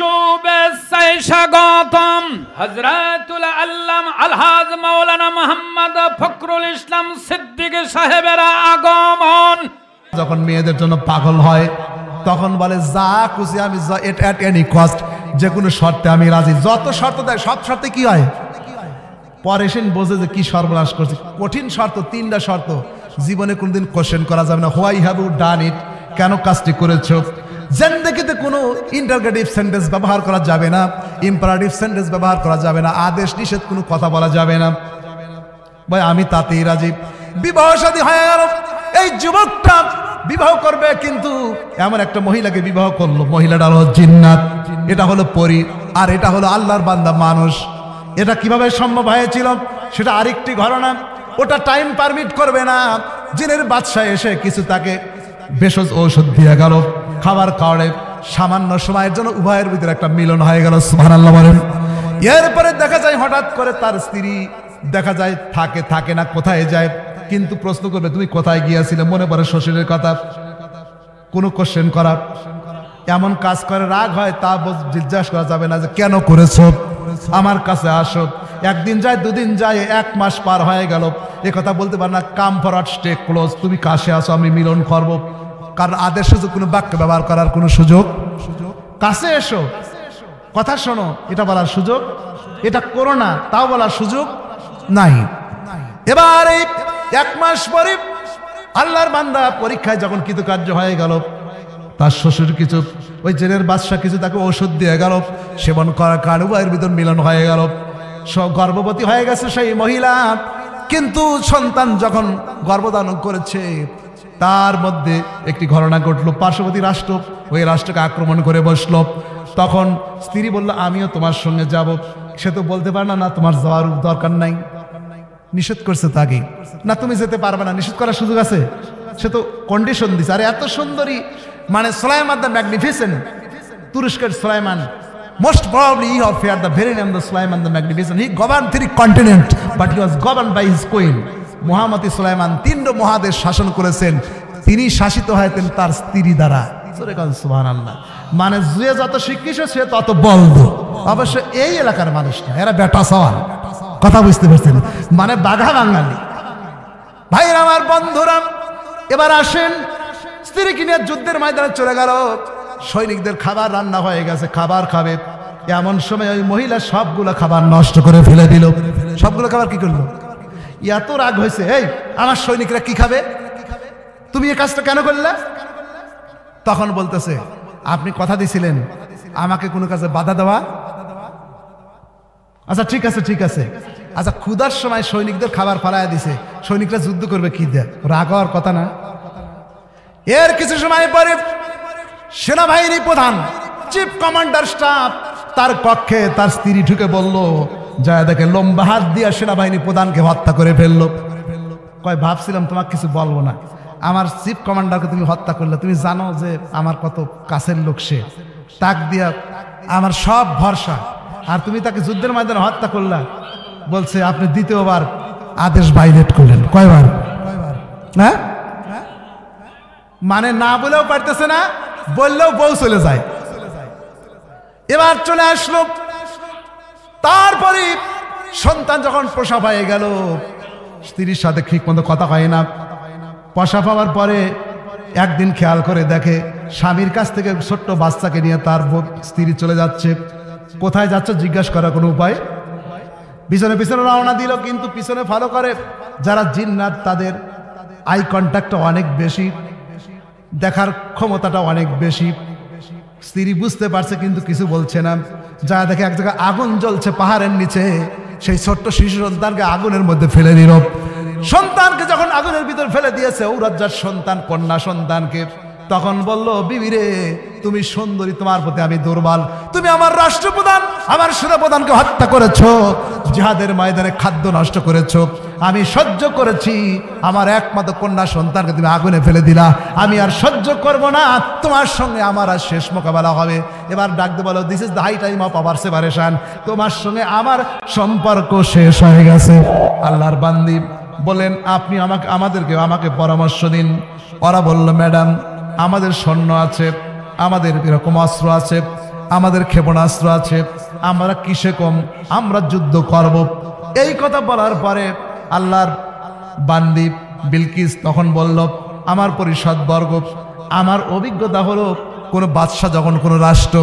শুভেচ্ছায় স্বাগতম হযরতুল আল্লামা আলহাজ মাওলানা মুহাম্মদ ফখরুল ইসলাম সিদ্দিকী সাহেবের আগমন। যখন মেয়েদের জন্য পাগল হয় তখন বলে যা খুশি আমি এট এনি কস্ট, যে কোনো শর্তে আমি রাজি। যত শর্ত দেয় সব শর্তে কি হয় পরে সেন বোঝে যে কি সর্বনাশ করছে। কঠিন শর্ত, 3টা শর্ত জীবনে কোনদিন কোশ্চেন করা যাবে না। হোয়াই হ্যাভ ইউ ডান ইট, কেন কাজটি করেছো। জিন্দেগিতে কোনো ইন্টারগেটিভ সেন্টেন্স ব্যবহার করা যাবে না, ইম্পারেটিভ সেন্টেন্স ব্যবহার করা যাবে না, আদেশ নিষেধ কোনো কথা বলা যাবে না। ভাই আমি তাতেই রাজি। বিবাহ শাদী হয়ে গেল, এই যুবকটা বিবাহ করবে, কিন্তু এমন একটা মহিলাকে বিবাহ করলো, মহিলাটা হলো জিন্নাত, এটা হলো পরী, আর এটা হলো আল্লাহর বান্দা মানুষ। এটা কিভাবে সম্ভব হয়েছিল সেটা আরেকটি ঘটনা। ওটা টাইম পারমিট করবে না। জিনের বাদশাহ এসে কিছু তাকে ভেষজ ঔষধ দিয়ে গেল, খাবার খাওয়ারে সামান্য সময়ের জন্য উভয়ের ভিতরে একটা মিলন হয়ে গেল। সুবহানাল্লাহ বলেন। এরপরে দেখা যায় হঠাৎ করে তার স্ত্রী দেখা যায় থাকে না, কোথায় যায়। কিন্তু প্রশ্ন করবে তুমি কোথায় গিয়েছিলে, মনে পড়ে শ্বশুরের কথা, কোনো কোশ্চেন করা। এমন কাজ করে রাগ হয়, তা জিজ্ঞাসা করা যাবে না যে কেন করেছো, আমার কাছে আসো। একদিন যায়, দুদিন যায়, 1 মাস পার হয়ে গেল, এ কথা বলতে পার না। কাম ফরওয়ার্ড স্টে ক্লোজ, তুমি কাছে আসো, আমি মিলন করবো। কারণ আদেশ সুযোগ কোনো বাক্য ব্যবহার করার কোনো সুযোগ, কাছে এসো, কথা শোনো, এটা বলার সুযোগ, এটা করো না তাও বলার সুযোগ নাই। এবার এই 1 মাস পরে আল্লাহর বান্দা পরীক্ষায় যখন কৃতকার্য হয়ে গেল, তার শ্বশুর কিছু, ওই জেনের বাদশা কিছু তাকে ঔষধ দিয়ে গেল, সেবন করার কারণে উভয়ের ভিতর মিলন হয়ে গেল। গর্ভবতী হয়ে গেছে সেই মহিলা, কিন্তু সন্তান যখন গর্ভধারণ করেছে তার মধ্যে একটি ঘটনা ঘটলো। পার্শ্ববর্তী রাষ্ট্র ওই রাষ্ট্রকে আক্রমণ করে বসলো। তখন স্ত্রী বলল আমিও তোমার সঙ্গে যাব। সে তো বলতে পারে না, না তোমার যাওয়ার দরকার নাই, নিষেধ করছে তাকে, না তুমি যেতে পারবে না, নিষেধ করার সুযোগ আছে। সে তো কন্ডিশন দিছে। আর এত সুন্দরী, মানে সুলাইমান দ্য ম্যাগনিফিসেন্ট, তুরস্কের Sulaiman, most probably he have feared the very name of Sulaiman the Magnificent. He governed 3 continents, but he was governed by his queen. মহামতি সুলাইমান 3 মহাদেশ শাসন করেছেন, তিনি শাসিত হয়েছেন তার স্ত্রী দ্বারা। সুবহানাল্লাহ। মানে যে যত শিক্ষিত সে তত বলদ। অবশ্য এই এলাকার মানুষ না, এরা বেটা সওয়াল, কথা বুঝতে পারছেন, মানে বাঘা বাঙালি। ভাইরা আমার, বন্ধুরা, এবার আসেন স্ত্রীকে নিয়ে যুদ্ধের ময়দানে চলে গেল। সৈনিকদের খাবার রান্না হয়ে গেছে, খাবার খাবে। এমন সময় ওই মহিলা সবগুলো খাবার নষ্ট করে ফেলে দিল। সবগুলো খাবার কি করলো? এত রাগ হয়েছে, এই আমার সৈনিকরা কি খাবে, তুমি এই কাজটা কেন করলে? তখন বলতেছে আপনি কথা দিছিলেন আমাকে কোনো কাজে বাধা দেওয়া। আচ্ছা ঠিক আছে, ঠিক আছে। আচ্ছা ক্ষুধার সময় সৈনিকদের খাবার ফালাইয়া দিছে, সৈনিকরা যুদ্ধ করবে কি দেয়? রাগ হওয়ার কথা না। এর কিছু সময় পরে সেনাবাহিনী প্রধান, চিফ কমান্ডার স্টাফ, তার কক্ষে তার স্ত্রী ঢুকে বলল, যা দেখে লম্বা হাত দিয়া সেনাবাহিনী প্রধানকে হত্যা করে ফেললো। কয় ভাবছিলাম তোমাকে কিছু বলবো না, আমার চিফ কমান্ডারকে তুমি হত্যা করলে, তুমি জানো যে আমার কত কাছের লোক, সে তাক দিয়া আমার সব ভরসা, আর তুমি তাকে যুদ্ধের ময়দানে হত্যা করলা। বলছে আপনি দ্বিতীয়বার আদেশ ভাইলেট করলেন। কয়বার? হ্যাঁ, মানে না বলেও পারতেছে না, বললেও বউ চলে যায়। এবার চলে আসলো। তারপরে সন্তান যখন প্রসব হয়ে গেল, স্ত্রীর সাথে ঠিক মতো কথা হয় না। প্রসব হওয়ার পরে একদিন খেয়াল করে দেখে স্বামীর কাছ থেকে ছোট্ট বাচ্চাকে নিয়ে তার স্ত্রী চলে যাচ্ছে। কোথায় যাচ্ছে জিজ্ঞাসা করার কোনো উপায়, পিছনে পিছনে রওনা দিল। কিন্তু পিছনে ফলো করে যারা জিন্নাত, তাদের আই কন্ট্যাক্টটা অনেক বেশি, দেখার ক্ষমতাটা অনেক বেশি। স্ত্রী বুঝতে পারছে কিন্তু কিছু বলছে না। যা দেখে এক জায়গায় আগুন জ্বলছে পাহাড়ের নিচে, সেই ছোট্ট শিশু সন্তানকে আগুনের মধ্যে ফেলে দিল। সন্তানকে যখন আগুনের ভিতর ফেলে দিয়েছে, ঔরজ্জার সন্তান, কন্যা সন্তানকে, তখন বলল বিবি রে তুমি সুন্দরী, তোমার প্রতি আমি দুর্বল, তুমি আমার রাষ্ট্রপ্রধান, আমার সেনাপ্রধানকে হত্যা করেছো, জিহাদের ময়দানে খাদ্য নষ্ট করেছো, আমি সহ্য করেছি, আমার একমাত্র কন্যা সন্তানকে তুমি আগুনে ফেলে দিলা, আমি আর সহ্য করব না, তোমার সঙ্গে আমার আর শেষ মোকাবেলা হবে। এবার ডাকতে বলো this is the high time of our separation, তোমার সঙ্গে আমার সম্পর্ক শেষ হয়ে গেছে। আল্লাহর বান্দি বলেন আপনি আমাকে পরামর্শ দিন। ওরা বলল ম্যাডাম আমাদের সৈন্য আছে, আমাদের এরকম অস্ত্র আছে, আমাদের ক্ষেপণাস্ত্র আছে, আমরা কিসে কম, আমরা যুদ্ধ করব। এই কথা বলার পরে আল্লাহর বান্দি বিলকিস তখন বলল, আমার পরিষদবর্গ, আমার অভিজ্ঞতা হলো কোনো বাদশাহ যখন কোনো রাষ্ট্র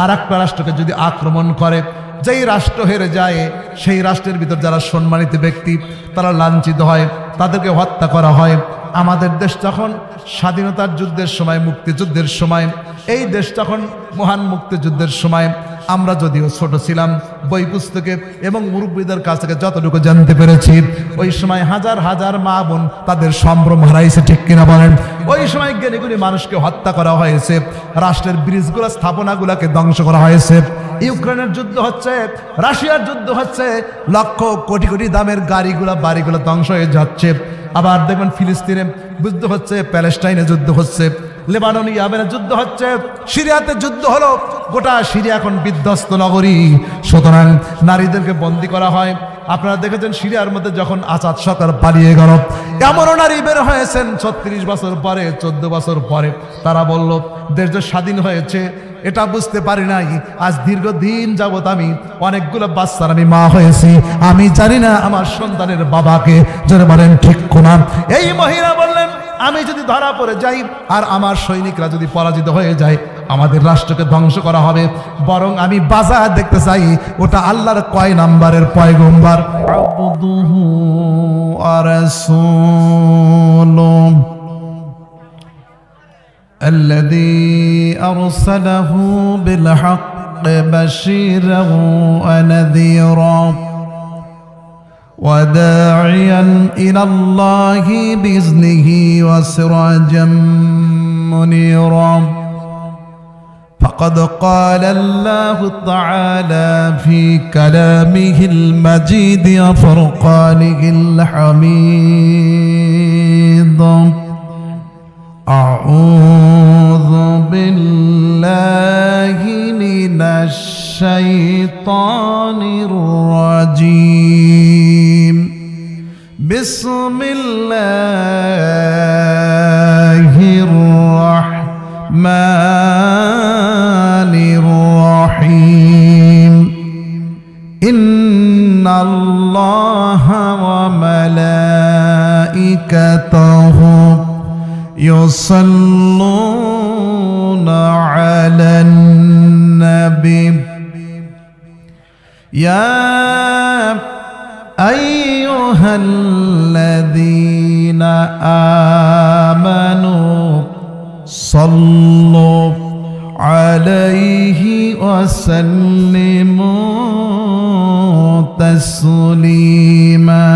আর একটা রাষ্ট্রকে যদি আক্রমণ করে, যেই রাষ্ট্র হেরে যায় সেই রাষ্ট্রের ভিতর যারা সম্মানিত ব্যক্তি তারা লাঞ্ছিত হয়, তাদেরকে হত্যা করা হয়। আমাদের দেশ যখন স্বাধীনতার যুদ্ধের সময়, মুক্তিযুদ্ধের সময়, এই দেশ যখন মহান মুক্তিযুদ্ধের সময়, আমরা যদিও ছোট ছিলাম, বই পুস্তকে এবং মুরব্বীদের কাছ থেকে যতটুকু জানতে পেরেছি, ওই সময় হাজার হাজার মা বোন তাদের সম্ভ্রম হারাইছে, ঠিক কিনা বলেন? ওই সময় জ্ঞানীগুলি মানুষকে হত্যা করা হয়েছে, রাষ্ট্রের ব্রিজগুলো স্থাপনাগুলোকে ধ্বংস করা হয়েছে। ইউক্রেনের যুদ্ধ হচ্ছে, রাশিয়ার যুদ্ধ হচ্ছে, লক্ষ কোটি কোটি দামের গাড়িগুলো বাড়িগুলো ধ্বংস হয়ে যাচ্ছে। আবার দেখবেন ফিলিস্তিনে যুদ্ধ হচ্ছে, প্যালেস্টাইনে যুদ্ধ হচ্ছে, লেবানন ইয়ামেনে যুদ্ধ হচ্ছে, সিরিয়াতে যুদ্ধ হলো, গোটা সিরিয়া এখন বিধ্বস্ত নগরী। সুতরাং নারীদেরকে বন্দী করা হয়। আপনারা দেখেছেন সিরিয়ার মধ্যে যখন আসাদ সরকার পালিয়ে গেল, এমনও নারী বের হয়েছেন 36 বছর পরে, 14 বছর পরে, তারা বলল দেশ যে স্বাধীন হয়েছে এটা বুঝতে পারি নাই, আজ দীর্ঘদিন যাবত আমি অনেকগুলো বাচ্চার আমি মা হয়েছি, আমি জানি না আমার সন্তানের বাবাকে। যারা বলেন ঠিক কোনা? এই মহিলা বললেন, আমি যদি ধরা পড়ে যাই আর আমার সৈনিকরা যদি পরাজিত হয়ে যায়, আমাদের রাষ্ট্রকে ধ্বংস করা হবে, বরং আমি বাজার দেখতে চাই ওটা আল্লাহর কয় নাম্বারের পয়গম্বর। আবদুহু ওয়া রাসূলুহু الذي أرسله بالحق بشيرا ونذيرا وداعيا إلى الله بإذنه وسراجا منيرا فقد قال الله تعالى في كلامه المجيد وفرقانه الحميد: أعوذ بالله من الشيطان الرجيم. بسم الله الرحمن الرحيم. إن الله وملائكته يصلون على النبي يا أيها الذين آمنوا صلوا عليه وسلموا تسليما.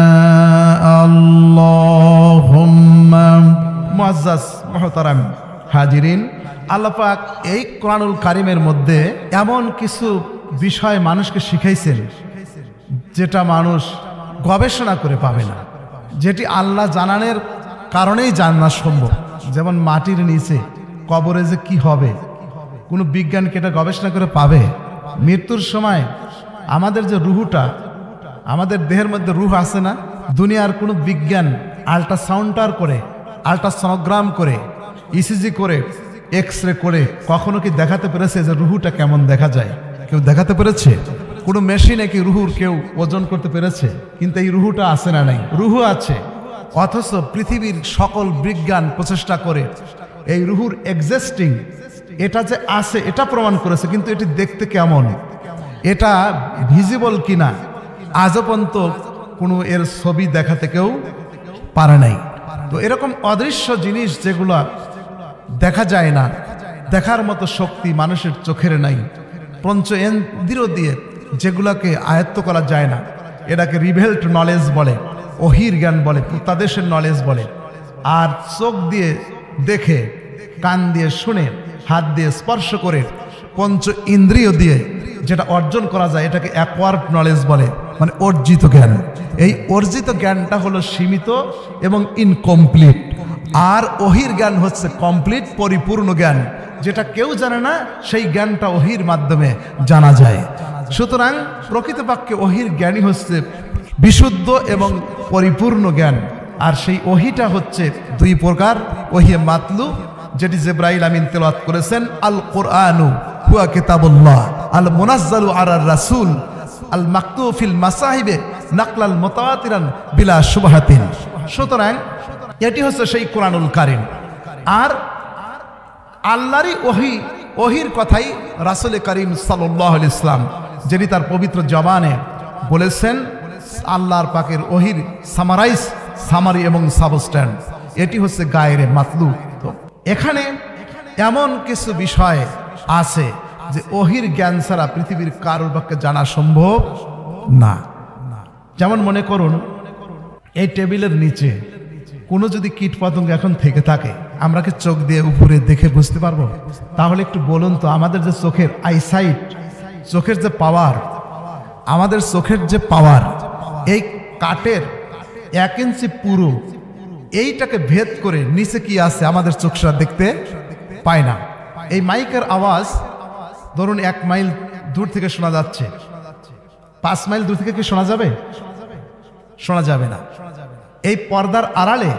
اللهم মুআজ্জাজ মুহতারাম হাজিরিন, আল্লাহ পাক এই কোরআনুল কারীমের মধ্যে এমন কিছু বিষয় মানুষকে শিখাইছেন যেটা মানুষ গবেষণা করে পাবে না, যেটি আল্লাহ জানানোর কারণেই জানা সম্ভব। যেমন মাটির নিচে কবরে যে কি হবে, কোনো বিজ্ঞান কি এটা গবেষণা করে পাবে? মৃত্যুর সময় আমাদের যে রুহটা, আমাদের দেহের মধ্যে রুহ আছে না, দুনিয়ার কোনো বিজ্ঞান আল্ট্রাসাউন্ডার করে, আল্ট্রাসনোগ্রাম করে, ইসিজি করে, এক্স রে করে কখনো কি দেখাতে পেরেছে যে রুহুটা কেমন দেখা যায়? কেউ দেখাতে পেরেছে? কোনো মেশিনে কি রুহুর কেউ ওজন করতে পেরেছে? কিন্তু এই রুহুটা আছে না নাই? রুহু আছে, অথচ পৃথিবীর সকল বিজ্ঞান প্রচেষ্টা করে এই রুহুর এক্সিস্টিং, এটা যে আছে এটা প্রমাণ করেছে, কিন্তু এটি দেখতে কেমন, এটা ভিজিবল কিনা আজও পর্যন্ত কোনো এর ছবি দেখাতে কেউ পারে নাই। তো এরকম অদৃশ্য জিনিস যেগুলো দেখা যায় না, দেখার মতো শক্তি মানুষের চোখের নাই, পঞ্চ ইন্দ্রিয় দিয়ে যেগুলোকে আয়ত্ত করা যায় না, এটাকে রিভেলড নলেজ বলে, ওহির জ্ঞান বলে, প্রত্যাদেশের নলেজ বলে। আর চোখ দিয়ে দেখে, কান দিয়ে শুনে, হাত দিয়ে স্পর্শ করে, পঞ্চ ইন্দ্রিয় দিয়ে যেটা অর্জন করা যায় এটাকে অ্যাকোয়ার্ড নলেজ বলে, মানে অর্জিত জ্ঞান। এই অর্জিত জ্ঞানটা হলো সীমিত এবং ইনকমপ্লিট, আর ওহির জ্ঞান হচ্ছে কমপ্লিট, পরিপূর্ণ জ্ঞান, যেটা কেউ জানে না, সেই জ্ঞানটা ওহির মাধ্যমে জানা যায়। সুতরাং প্রকৃতপক্ষে ওহির জ্ঞানই হচ্ছে বিশুদ্ধ এবং পরিপূর্ণ জ্ঞান। আর সেই ওহিটা হচ্ছে দুই প্রকার: ওহিয়ে মাতলু, যেটি জিবরাইল আমিন তেলাওয়াত করেছেন, আল কোরআনু, হুয়া কিতাবুল্লাহ আল মুনাজ্জালু আলার রাসূল আল মাকতুব ফিল মাসাহিবে নাকলাল মুতাওয়াতিরান বিলা শুবহাতিন। সুতরাং এটি হচ্ছে সেই কোরআনুল কারীম। আর আল্লাহরই ওহির কথাই রাসূল করিম সাল্লাল্লাহু আলাইহি ওয়াসাল্লাম যিনি তার পবিত্র জবানে বলেছেন, আল্লাহর পাকের ওহির সামারি এবং সাবস্ট্যান্ড, এটি হচ্ছে গায়রে মাতলুব। তো এখানে এমন কিছু বিষয় আছে যে ওহির জ্ঞান ছাড়া পৃথিবীর কারোর পক্ষে জানা সম্ভব না। যেমন মনে করুন, এই টেবিলের নিচে কোনো যদি কীট পতঙ্গ এখন থেকে থাকে, আমরা কি চোখ দিয়ে উপরে দেখে বুঝতে পারবো? তাহলে একটু বলুন তো, আমাদের যে চোখের আইসাইট, চোখের যে পাওয়ার, আমাদের চোখের যে পাওয়ার, এই কাঠের 1 ইঞ্চি পুরো এইটাকে ভেদ করে নিচে কি আছে আমাদের চোখটা দেখতে পায় না। এই মাইকের আওয়াজ ধরুন 1 মাইল দূর থেকে শোনা যাচ্ছে, 5 মাইল দূর থেকে কি শোনা যাবে? শোনা যাবে না। এই পর্দার আড়ালে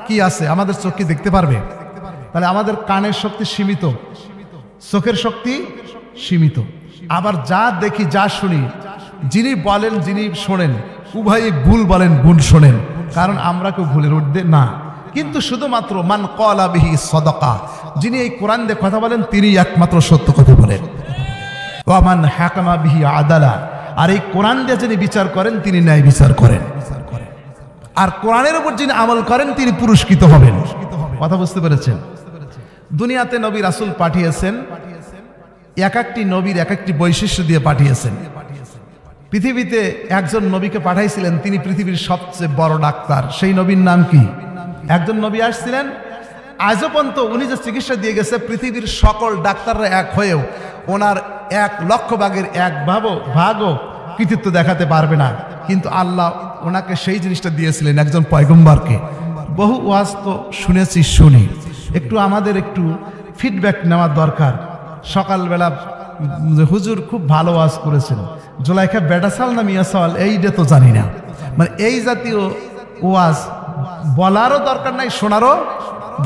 কি আছে আমাদের চোখ কি দেখতে পারবে? তাহলে আমাদের কানের শক্তি সীমিত, চোখের শক্তি সীমিত। আবার যা দেখি যা শুনি, যিনি বলেন যিনি শোনেন, উভয়ই ভুল বলেন ভুল শোনেন, কারণ আমরা কেউ ভুলের ঊর্ধ্বে না। কিন্তু শুধুমাত্র মান ক্বালা বিহি সাদাকা, যিনি এই কোরআন দিয়ে কথা বলেন তিনি একমাত্র সত্য কথা বলেন। ওয়া মান হাকামা বিহি আদালা, আর এই কোরআন দিয়ে যিনি বিচার করেন তিনি ন্যায় বিচার করেন। আর কোরআনের উপর যিনি আমল করেন তিনি পুরস্কৃত হবেন। কথা বুঝতে পেরেছেন? দুনিয়াতে নবী রাসূল পাঠিয়েছেন, এক একটি নবীর এক একটি বৈশিষ্ট্য দিয়ে পাঠিয়েছেন। পৃথিবীতে একজন নবীকে পাঠাইছিলেন, তিনি পৃথিবীর সবচেয়ে বড় ডাক্তার। সেই নবীর নাম কি? একজন নবী আসছিলেন, আজও পর্যন্ত উনি যে চিকিৎসা দিয়ে গেছে, পৃথিবীর সকল ডাক্তাররা এক হয়েও ওনার 1 লক্ষ ভাগের 1 ভাগও কৃতিত্ব দেখাতে পারবে না। কিন্তু আল্লাহ ওনাকে সেই জিনিসটা দিয়েছিলেন, একজন পয়গম্বরকে। বহু ওয়াজ তো শুনি, একটু আমাদের একটু ফিডব্যাক নেওয়া দরকার। সকালবেলা হুজুর খুব ভালো ওয়াজ করেছেন, জুলাইখা বেটাসাল না মিয়াসাল এইটা তো জানি না, মানে এই জাতীয় ওয়াজ বলারও দরকার নাই, শোনারও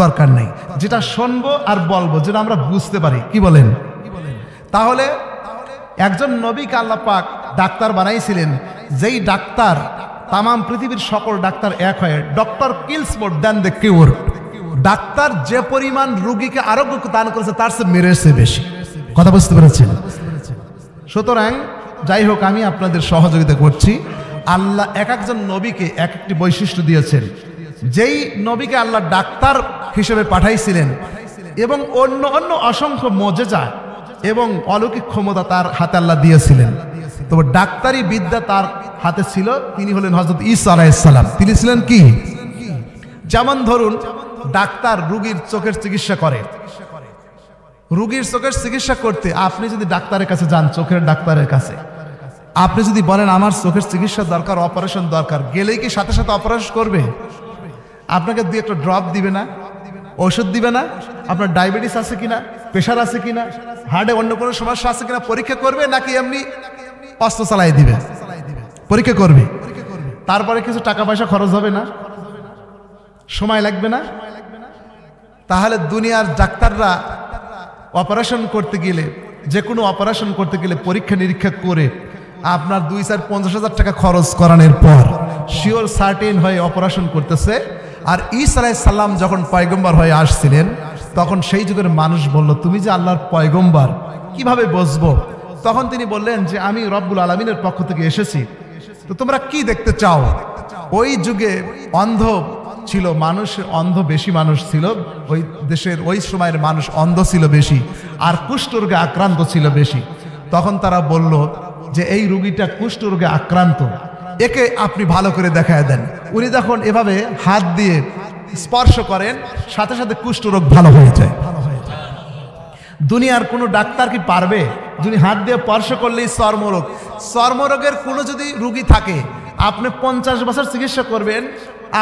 দরকার নাই। যেটা শুনবো আর বলবো, যেটা আমরা বুঝতে পারি, কি বলেন? তাহলে একজন নবীকে আল্লাহ পাক ডাক্তার বানাইছিলেন, যেই ডাক্তার তামাম পৃথিবীর সকল ডাক্তার এক হয়। Doctor kills more than the cure, doctor যে পরিমাণ রোগীকে আরোগ্য দান করেছে তার চেয়ে মেরেছে বেশি। কথা বুঝতে পেরেছেন? সুতরাং যাই হোক, আমি আপনাদের সহযোগিতা করছি। আল্লাহ এক একজন নবীকে এক একটি বৈশিষ্ট্য দিয়েছেন। যেই নবীকে আল্লাহ ডাক্তার হিসেবে পাঠাইছিলেন এবং অন্য অন্য অসংখ্য মুজিজা এবং অলৌকিক ক্ষমতা তার হাতে আল্লাহ দিয়েছিলেন, তবে ডাক্তারি বিদ্যা তার হাতে ছিল। তিনি হলেন হযরত ঈসা আলাইহিস সালাম। তিনি ছিলেন কি? যেমন ধরুন, ডাক্তার রোগীর চোখের চিকিৎসা করে। রোগীর চোখের চিকিৎসা করতে আপনি যদি ডাক্তারের কাছে যান, চোখের ডাক্তারের কাছে, আপনি যদি বলেন আমার চোখের চিকিৎসা দরকার, অপারেশন দরকার, গেলেই কি সাথে সাথে অপারেশন করবে? আপনাকে 2-1 ড্রপ দিবে না, ওষুধ দিবে না, আপনার ডায়াবেটিস আছে কিনা, প্রেশার আছে কিনা, হার্টে অন্য কোনো সমস্যা আছে কিনা পরীক্ষা করবে, নাকি এমনি অস্ত্র চালাই দিবে? পরীক্ষা করবে। তারপরে কিছু টাকা পয়সা খরচ হবে না, সময় লাগবে না? তাহলে দুনিয়ার ডাক্তাররা অপারেশন করতে গেলে, যে কোনো অপারেশন করতে গেলে পরীক্ষা নিরীক্ষা করে আপনার 2-4-50,000 টাকা খরচ করানোর পর শিওর সার্টেন হয়ে অপারেশন করতেছে। আর ঈসা আলাইহিস সালাম যখন পয়গম্বর হয়ে আসছিলেন, তখন সেই যুগের মানুষ বলল, তুমি যে আল্লাহর পয়গম্বর কিভাবে বুঝবো? তখন তিনি বললেন যে আমি রব্বুল আলামিনের পক্ষ থেকে এসেছি, তো তোমরা কি দেখতে চাও? ওই যুগে অন্ধ ছিল মানুষ, অন্ধ বেশি মানুষ ছিল ওই দেশের, ওই সময়ের মানুষ অন্ধ ছিল বেশি, আর কুষ্ঠরোগে আক্রান্ত ছিল বেশি। তখন তারা বলল যে এই রোগীটা কুষ্ঠরোগে আক্রান্ত, একে আপনি ভালো করে দেখায় দেন। উনি যখন এভাবে হাত দিয়ে স্পর্শ করেন, সাথে সাথে কুষ্ঠরোগ ভালো হয়ে যায়। দুনিয়ার কোনো ডাক্তার কি পারবে? যিনি হাত দিয়ে স্পর্শ করলেই চর্মরোগের কোনো যদি রোগী থাকে, আপনি 50 বছর চিকিৎসা করবেন,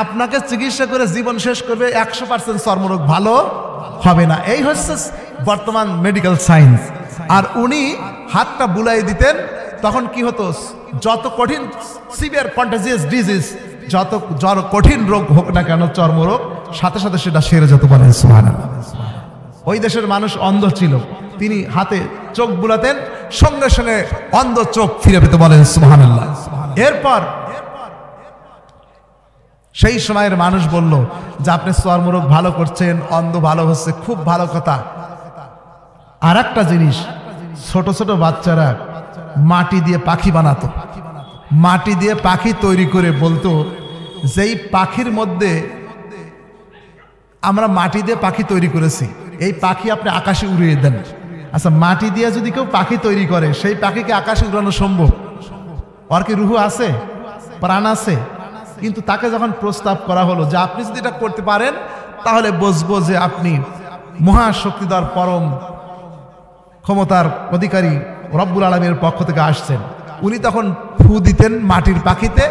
আপনাকে চিকিৎসা করে জীবন শেষ করবে, 100% চর্মরোগ ভালো হবে না। এই হচ্ছে বর্তমান মেডিকেল সায়েন্স। আর উনি হাতটা বুলাই দিতেন, তখন কি হতো? যত কঠিন সিভিয়ার কন্টাজিয়াস ডিজিজ, যত কঠিন রোগ হোক না কেন, চর্মরোগ, সাথে সাথে সেটা সেরে যেতে পারে। সুবহানাল্লাহ। ওই দেশের মানুষ অন্ধ ছিল, তিনি হাতে চোখ বুলাতেন, সঙ্গে সঙ্গে অন্ধ চোখ ফিরে পেতে, বলেন সুবহানাল্লাহ। এরপর সেই সময়ের মানুষ বলল যে আপনি চর্মরোগ ভালো করছেন, অন্ধ ভালো হচ্ছে, খুব ভালো কথা। আর একটা জিনিস, ছোট ছোট বাচ্চারা মাটি দিয়ে পাখি বানাতো, মাটি দিয়ে পাখি তৈরি করে বলতো যেই পাখির মধ্যে আমরা মাটি দিয়ে পাখি তৈরি করেছি, এই পাখি আপনি আকাশে উড়িয়ে দেন। আচ্ছা, মাটি দিয়ে যদি কেউ পাখি তৈরি করে, সেই পাখিকে আকাশে উড়ানো সম্ভব? ওর কি রুহু আছে, প্রাণ আছে? কিন্তু তাকে যখন প্রস্তাব করা হলো যে আপনি যদি এটা করতে পারেন তাহলে বুঝবো যে আপনি মহাশক্তিধর পরম ক্ষমতার অধিকারী রব্বুল আলামিনের পক্ষ থেকে আসছেন। উনি তখন ফু দিতেন মাটির পাখিতে,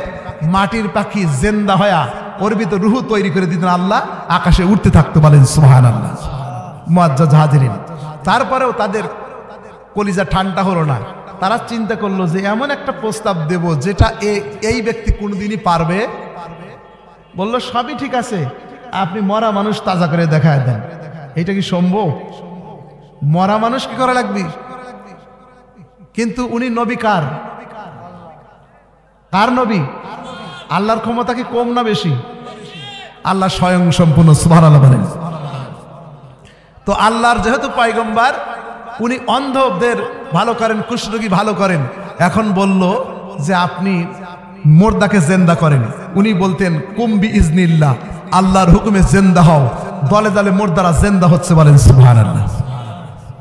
মাটির পাখি জিন্দা হয়া ওর ভিতর রুহু তৈরি করে দিতেন, আল্লাহ আকাশে উঠতে থাকতো, বলেন সুবহানাল্লাহ। মুআজ্জাজ হাজিরিন, তারপরেও তাদের কলিজা ঠান্ডা হলো না। তারা চিন্তা করলো যে এমন একটা প্রস্তাব দেব যেটা এই ব্যক্তি কোনোদিনই পারবে। বলল সবই ঠিক আছে, আপনি মরা মানুষ তাজা করে দেখায় দেন। এটা কি সম্ভব? মরা মানুষ কি করা লাগবে? কিন্তু উনি নবী কার নবী? আল্লাহর ক্ষমতা কি কম না বেশি? আল্লাহ স্বয়ং সম্পূর্ণ, সুবহানাল্লাহ বলেন। তো আল্লাহর যেহেতু পয়গম্বর, উনি অন্ধদের ভালো করেন, কুষ্ঠরোগী ভালো করেন। এখন বলল যে আপনি মুর্দাকে জিন্দা করেন। উনি বলতেন কুম্বি ইজনিল্লাহ, আল্লাহর হুকুমে জিন্দা হও। দলে দলে মুর্দারা জিন্দা হচ্ছে, বলেন সুবহানাল্লাহ।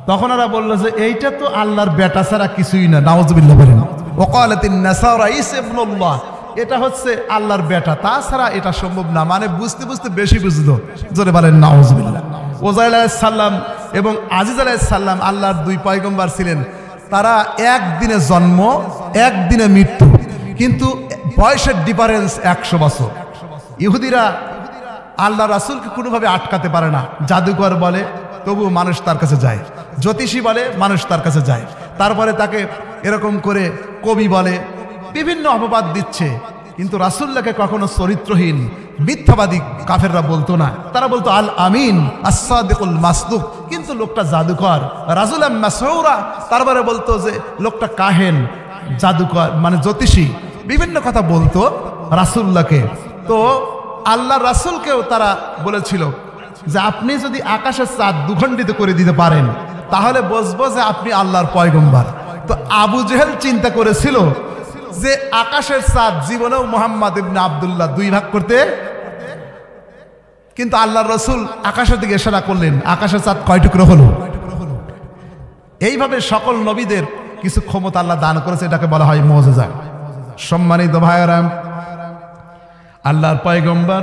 তখন ওরা বলল যে এইটা তো আল্লাহর বেটা ছাড়া কিছুই না, নাউযুবিল্লাহ বলেন। ওয়াকালাতিন নাসারা ঈসা ইবনুল্লাহ, এটা হচ্ছে আল্লাহর বেটা, তাছাড়া এটা সম্ভব না। মানে বুঝতে বুঝতে বেশি বুঝলো, জোরে বলেন নাউযুবিল্লাহ। ওযাইল আলাইহিস সালাম এবং আজিজ আলাইহিস সালাম আল্লাহর দুই পয়গম্বর ছিলেন। তারা একদিনে জন্ম, একদিনে মৃত্যু, কিন্তু বয়সের ডিফারেন্স 100 বছর। ইহুদিরা আল্লাহ রাসূলকে কোনোভাবে আটকাতে পারে না। জাদুকর বলে, তবুও মানুষ তার কাছে যায়। জ্যোতিষী বলে, মানুষ তার কাছে যায়। তারপরে তাকে এরকম করে কবি বলে, বিভিন্ন অপবাদ দিচ্ছে। কিন্তু রাসূলকে কখনো চরিত্রহীন, মিথ্যাবাদী কাফেররা বলতো না। তারা বলতো আল আমিন, আস-সাদিকুল মাসদুক। কিন্তু লোকটা জাদুকর, রাজুলাম মাসউরা। তারপরে বলতো যে লোকটা কাহেন, জাদুকর মানে জ্যোতিষী, বিভিন্ন কথা বলতো রাসূলকে। তো আল্লাহ রাসূলকেও তারা বলেছিল যে আপনি যদি আকাশের চাঁদ দুখণ্ডিত করে দিতে পারেন তাহলে বুঝবো যে আপনি আল্লাহর পয়গম্বর। তো আবু জেহেল চিন্তা করেছিল যে আকাশের চাঁদ জীবনেও মুহাম্মদ ইবনে আব্দুল্লাহ 2 ভাগ করতে, কিন্তু আল্লাহর রাসূল আকাশের দিকে ইশারা করলেন, আকাশের চাঁদ কয় টুকরো হলো। এইভাবে সকল নবীদের কিছু ক্ষমতা আল্লাহ দান করেছে, এটাকে বলা হয় মুজিজা। সম্মানিত ভাইয়েরা, আল্লাহর পয়গম্বর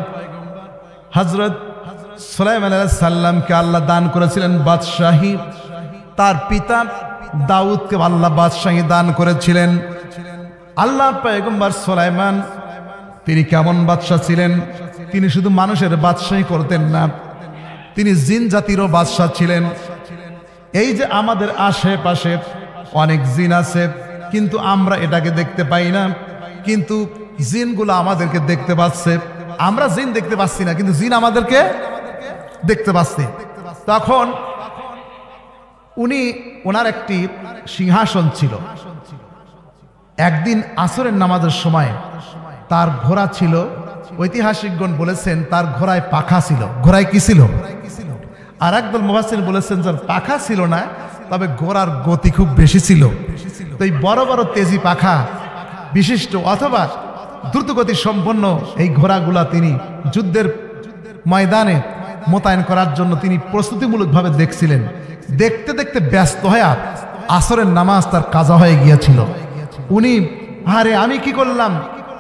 হযরত সুলাইমান আলাইহিস সালামকে আল্লাহ দান করেছিলেন বাদশাহী। তার পিতা দাউদকে আল্লাহ বাদশাহী দান করেছিলেন। আল্লাহর পয়গম্বর সুলাইমান তিনি কেমন বাদশা ছিলেন? তিনি শুধু মানুষের বাদশাহী করতেন না, তিনি জিন জাতিরও বাদশা ছিলেন। এই যে আমাদের আশেপাশে অনেক জিন আছে, কিন্তু আমরা এটাকে দেখতে পাই না, কিন্তু জিনগুলো আমাদেরকে দেখতে পাচ্ছে। আমরা জিন দেখতে পাচ্ছি না, কিন্তু জিন আমাদেরকে দেখতে পাচ্ছে। তখন ওনার একটি সিংহাসন ছিল। একদিন আসরের নামাজের সময় তার ঘোড়া ছিল। ঐতিহাসিকগণ বলেছেন তার ঘোড়ায় পাখা ছিল। ঘোড়ায় কি ছিল? আর একদল মুফাসসির বলেছেন যে পাখা ছিল না, তবে ঘোড়ার গতি খুব বেশি ছিল। তো এই বড় বড় তেজি পাখা বিশিষ্ট অথবা দ্রুতগতি সম্পন্ন এই ঘোড়াগুলা তিনি যুদ্ধের ময়দানে মোতায়েন করার জন্য তিনি প্রস্তুতিমূলকভাবে দেখছিলেন। দেখতে দেখতে ব্যস্ত হয়ে আসরের নামাজ তার কাজা হয়ে গিয়েছিল। উনি, আরে আমি কি করলাম,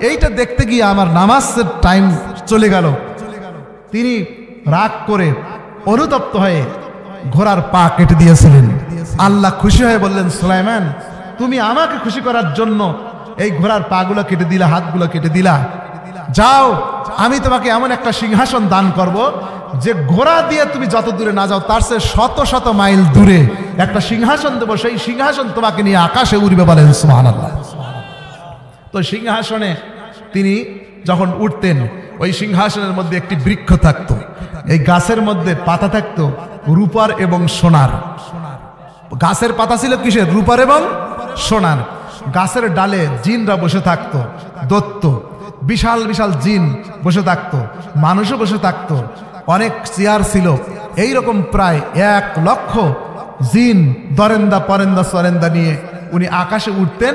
এইটা দেখতে গিয়ে আমার নামাজের টাইম চলে গেল। তিনি রাগ করে অনুতপ্ত হয়ে ঘোড়ার পা কেটে দিয়েছিলেন। আল্লাহ খুশি হয়ে বললেন, সুলাইমান তুমি আমাকে খুশি করার জন্য এই ঘোড়ার পাগুলো কেটে দিলা, হাতগুলো কেটে দিলা, যাও আমি তোমাকে এমন একটা সিংহাসন দান করব যে ঘোড়া দিয়ে তুমি যত দূরে না যাও তার চেয়ে শত শত মাইল দূরে একটা সিংহাসন দেবো, সেই সিংহাসন তোমাকে নিয়ে আকাশে উড়বে, বলেন সুবহানাল্লাহ। তো সিংহাসনে তিনি যখন উঠতেন, ওই সিংহাসনের মধ্যে একটি বৃক্ষ থাকতো। এই গাছের মধ্যে পাতা থাকতো রূপার এবং সোনার। গাছের পাতা ছিল কিসের? রূপার এবং সোনার। গাছের ডালে জিনরা বসে থাকতো, দত্ত বিশাল বিশাল জিন বসে থাকতো, মানুষও বসে থাকতো, অনেক চেয়ার ছিল। এইরকম প্রায় 1 লক্ষ জিন দরেন্দা পরেন্দা সরেন্দা নিয়ে উনি আকাশে উঠতেন।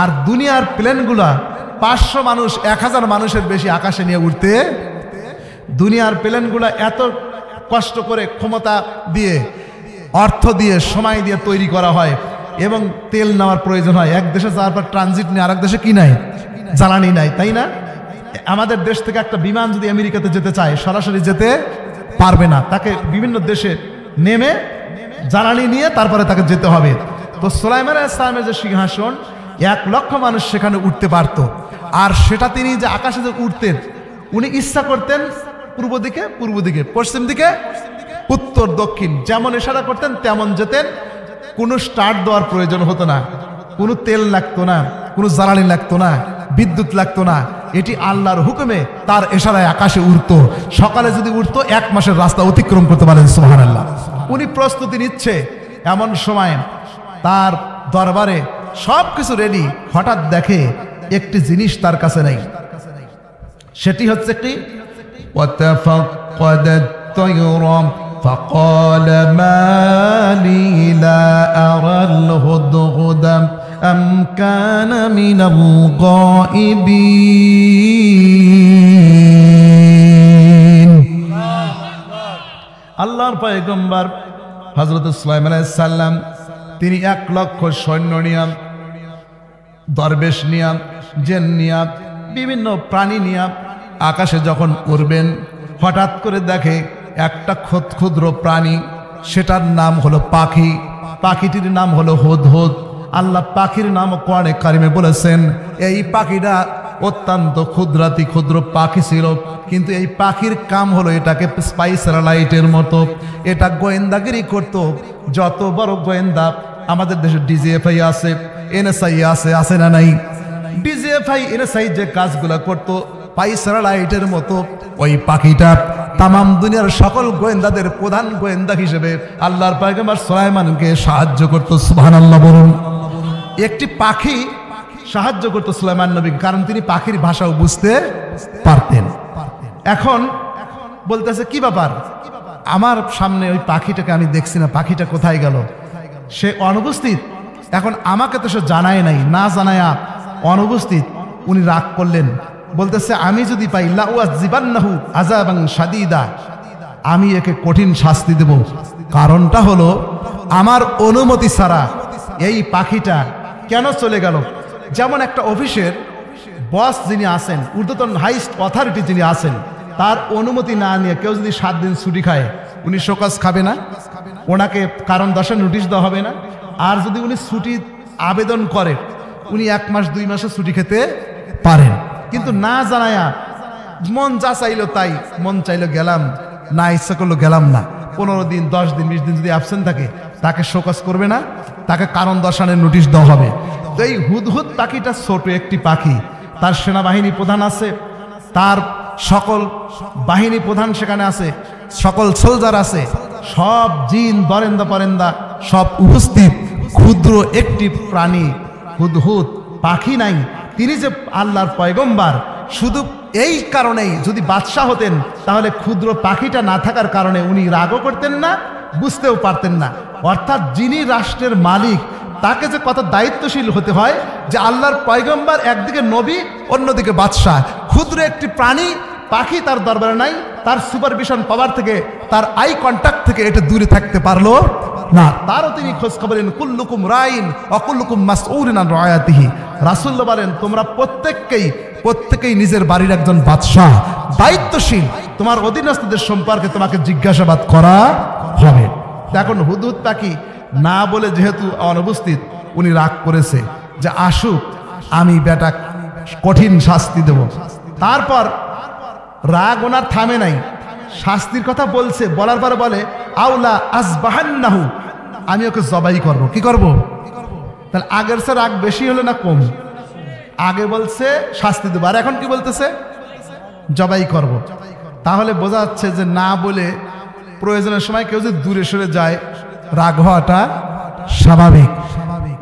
আর দুনিয়ার প্লেনগুলা 500 মানুষ 1000 মানুষের বেশি আকাশে নিয়ে উঠতে। দুনিয়ার প্লেনগুলা এত কষ্ট করে ক্ষমতা দিয়ে, অর্থ দিয়ে, সময় দিয়ে তৈরি করা হয় এবং তেল নেওয়ার প্রয়োজন হয়। এক দেশে যাওয়ার পর ট্রানজিট নিয়ে আরেক দেশে কি নাই? জ্বালানি নাই, তাই না? আমাদের দেশ থেকে একটা বিমান যদি আমেরিকাতে যেতে চায় সরাসরি যেতে পারবে না, তাকে বিভিন্ন দেশে নেমে জ্বালানি নিয়ে তারপরে তাকে যেতে হবে। তো সুলাইমান আলাইহিস সালামের যে সিংহাসন, 1 লক্ষ মানুষ সেখানে উঠতে পারত। আর সেটা তিনি যে আকাশে যে উঠতেন, উনি ইচ্ছা করতেন পূর্ব দিকে, পশ্চিম দিকে, উত্তর দক্ষিণ, যেমন ইশারা করতেন তেমন যেতেন। কোনো স্টার্ট দেওয়ার প্রয়োজন হতো না, কোনো তেল লাগতো না, কোনো জ্বালানি লাগতো না, বিদ্যুৎ লাগতো না। এটি আল্লাহর হুকুমে তার ইশারায় আকাশে উঠতো। সকালে যদি উঠতো 1 মাসের রাস্তা অতিক্রম করতে পারেন, সুবহানাল্লাহ। উনি প্রস্তুতি নিচ্ছে, এমন সময় তার দরবারে সব কিছু রেডি। হঠাৎ দেখে একটি জিনিস তার কাছে নেই। সেটি হচ্ছে কি? ওয়াতাফাক্কাদাত তায়রা فقال ما لي لا أرى الهدهد أم كان من الغائبين। আল্লাহর পয়গম্বর হযরত সুলাইমান আলাইহিস সালাম তিনি 1 লক্ষ সৈন্য নিয়ে, দরবেশ নিয়ে, জিন নিয়ে, বিভিন্ন প্রাণী নিয়ে আকাশে যখন উড়বেন, হঠাৎ করে দেখে একটা ক্ষুদ্র প্রাণী, সেটার নাম হলো পাখি। পাখিটির নাম হলো হুদহুদ। আল্লাহ পাখির নাম কোরআনে কারিমে বলেছেন। এই পাখিটা অত্যন্ত ক্ষুদ্র পাখি ছিল, কিন্তু এই পাখির কাম হলো এটাকে স্পাইসার লাইটের মতো এটা গোয়েন্দাগিরি করত। যত বড় গোয়েন্দা আমাদের দেশে ডিজিএফআই আছে, এনএসআই আছে না নাই? ডিজিএফআই এনএসআই যে কাজগুলো করত স্পাইসার লাইটের মতো, ওই পাখিটা তামাম দুনিয়ার সকল গোয়েন্দাদের প্রধান গোয়েন্দা হিসেবে আল্লাহর পয়গম্বর সুলাইমানকে সাহায্য করত। সুবহানাল্লাহ বলুন। একটি পাখি সাহায্য করত সুলাইমান নবী, কারণ তিনি পাখির ভাষাও বুঝতে পারতেন। এখন বলতেছে কি ব্যাপার, আমার সামনে ওই পাখিটাকে আমি দেখছি না, পাখিটা কোথায় গেল? সে অনুপস্থিত। এখন আমাকে তো সে জানায় নাই, না জানায়া অনুপস্থিত। উনি রাগ করলেন, বলতেছে আমি যদি পাই লাউআযিবান্নাহু আযাবান শাদীদা, আমি একে কঠিন শাস্তি দেব। কারণটা হলো আমার অনুমতি ছাড়া এই পাখিটা কেন চলে গেল? যেমন একটা অফিসের বস যিনি আছেন, ঊর্ধ্বতন হাইস্ট অথরিটি যিনি আছেন, তার অনুমতি না নিয়ে কেউ যদি 7 দিন ছুটি খায়, উনি শোকজ খাবে না? ওনাকে কারণ দশা নোটিশ দেওয়া হবে না? আর যদি উনি ছুটি আবেদন করে, উনি 1 মাস 2 মাসে ছুটি খেতে পারেন। কিন্তু না জানায়া মন যা চাইলো তাই, মন চাইলো গেলাম, না ইচ্ছা করলো গেলাম না। 15 দিন 10 দিন 20 দিন যদি অ্যাবসেন্ট থাকে, তাকে শোকজ করবে না, তাকে কারণ দর্শানোর নোটিশ দেওয়া হবে। তো এই হুদহুদ পাখিটা ছোট একটি পাখি, তার সেনাবাহিনী প্রধান আছে, তার সকল বাহিনী প্রধান সেখানে আছে, সকল সোলজার আছে, সব জিন দরেন্দা পরেন্দা সব উপস্থিত। ক্ষুদ্র একটি প্রাণী হুদহুদ পাখি নাই। তিনি যে আল্লাহর পয়গম্বর, শুধু এই কারণেই যদি বাদশাহ হতেন তাহলে ক্ষুদ্র পাখিটা না থাকার কারণে উনি রাগও করতেন না, বুঝতেও পারতেন না। অর্থাৎ যিনি রাষ্ট্রের মালিক, তাকে যে কত দায়িত্বশীল হতে হয়, যে আল্লাহর পয়গম্বর একদিকে নবী, অন্যদিকে বাদশাহ। ক্ষুদ্র একটি প্রাণী পাখি তার দরবারে নাই, তার সুপারভিশন পাওয়ার থেকে, তার আই কন্ট্যাক্ট থেকে এটা দূরে থাকতে পারলো না। তারও তিনি খোঁজ খবর নেন। কুল্লুকুম রাইন ওয়া কুল্লুকুম মাসউলুন আন রায়াতিহি। রাসূলুল্লাহ বলেন, তোমরা প্রত্যেকেই নিজের বাড়ির একজন বাদশাহ, দায়িত্বশীল। তোমার অধীনস্থদের সম্পর্কে তোমাকে জিজ্ঞাসাবাদ করা হবে। এখন হুদহুদ পাখি না বলে যেহেতু অনুপস্থিত, উনি রাগ করেছে যে আসুক, আমি বেটা কঠিন শাস্তি দেব। তারপর রাগ ওনার থামে নাই, শাস্তির কথা বলছে। বলার পরে বলে আউলা আসবাহান্নাহু, আমি ওকে জবাই করব। কি করব? তাহলে আগের সে রাগ বেশি হলো না কম? আগে বলছে শাস্তি দেব, আর এখন কি বলতেছে? জবাই করব। তাহলে বোঝা যাচ্ছে যে না বলে প্রয়োজনের সময় কেউ যদি দূরে সরে যায়, রাগ হওয়াটা স্বাভাবিক।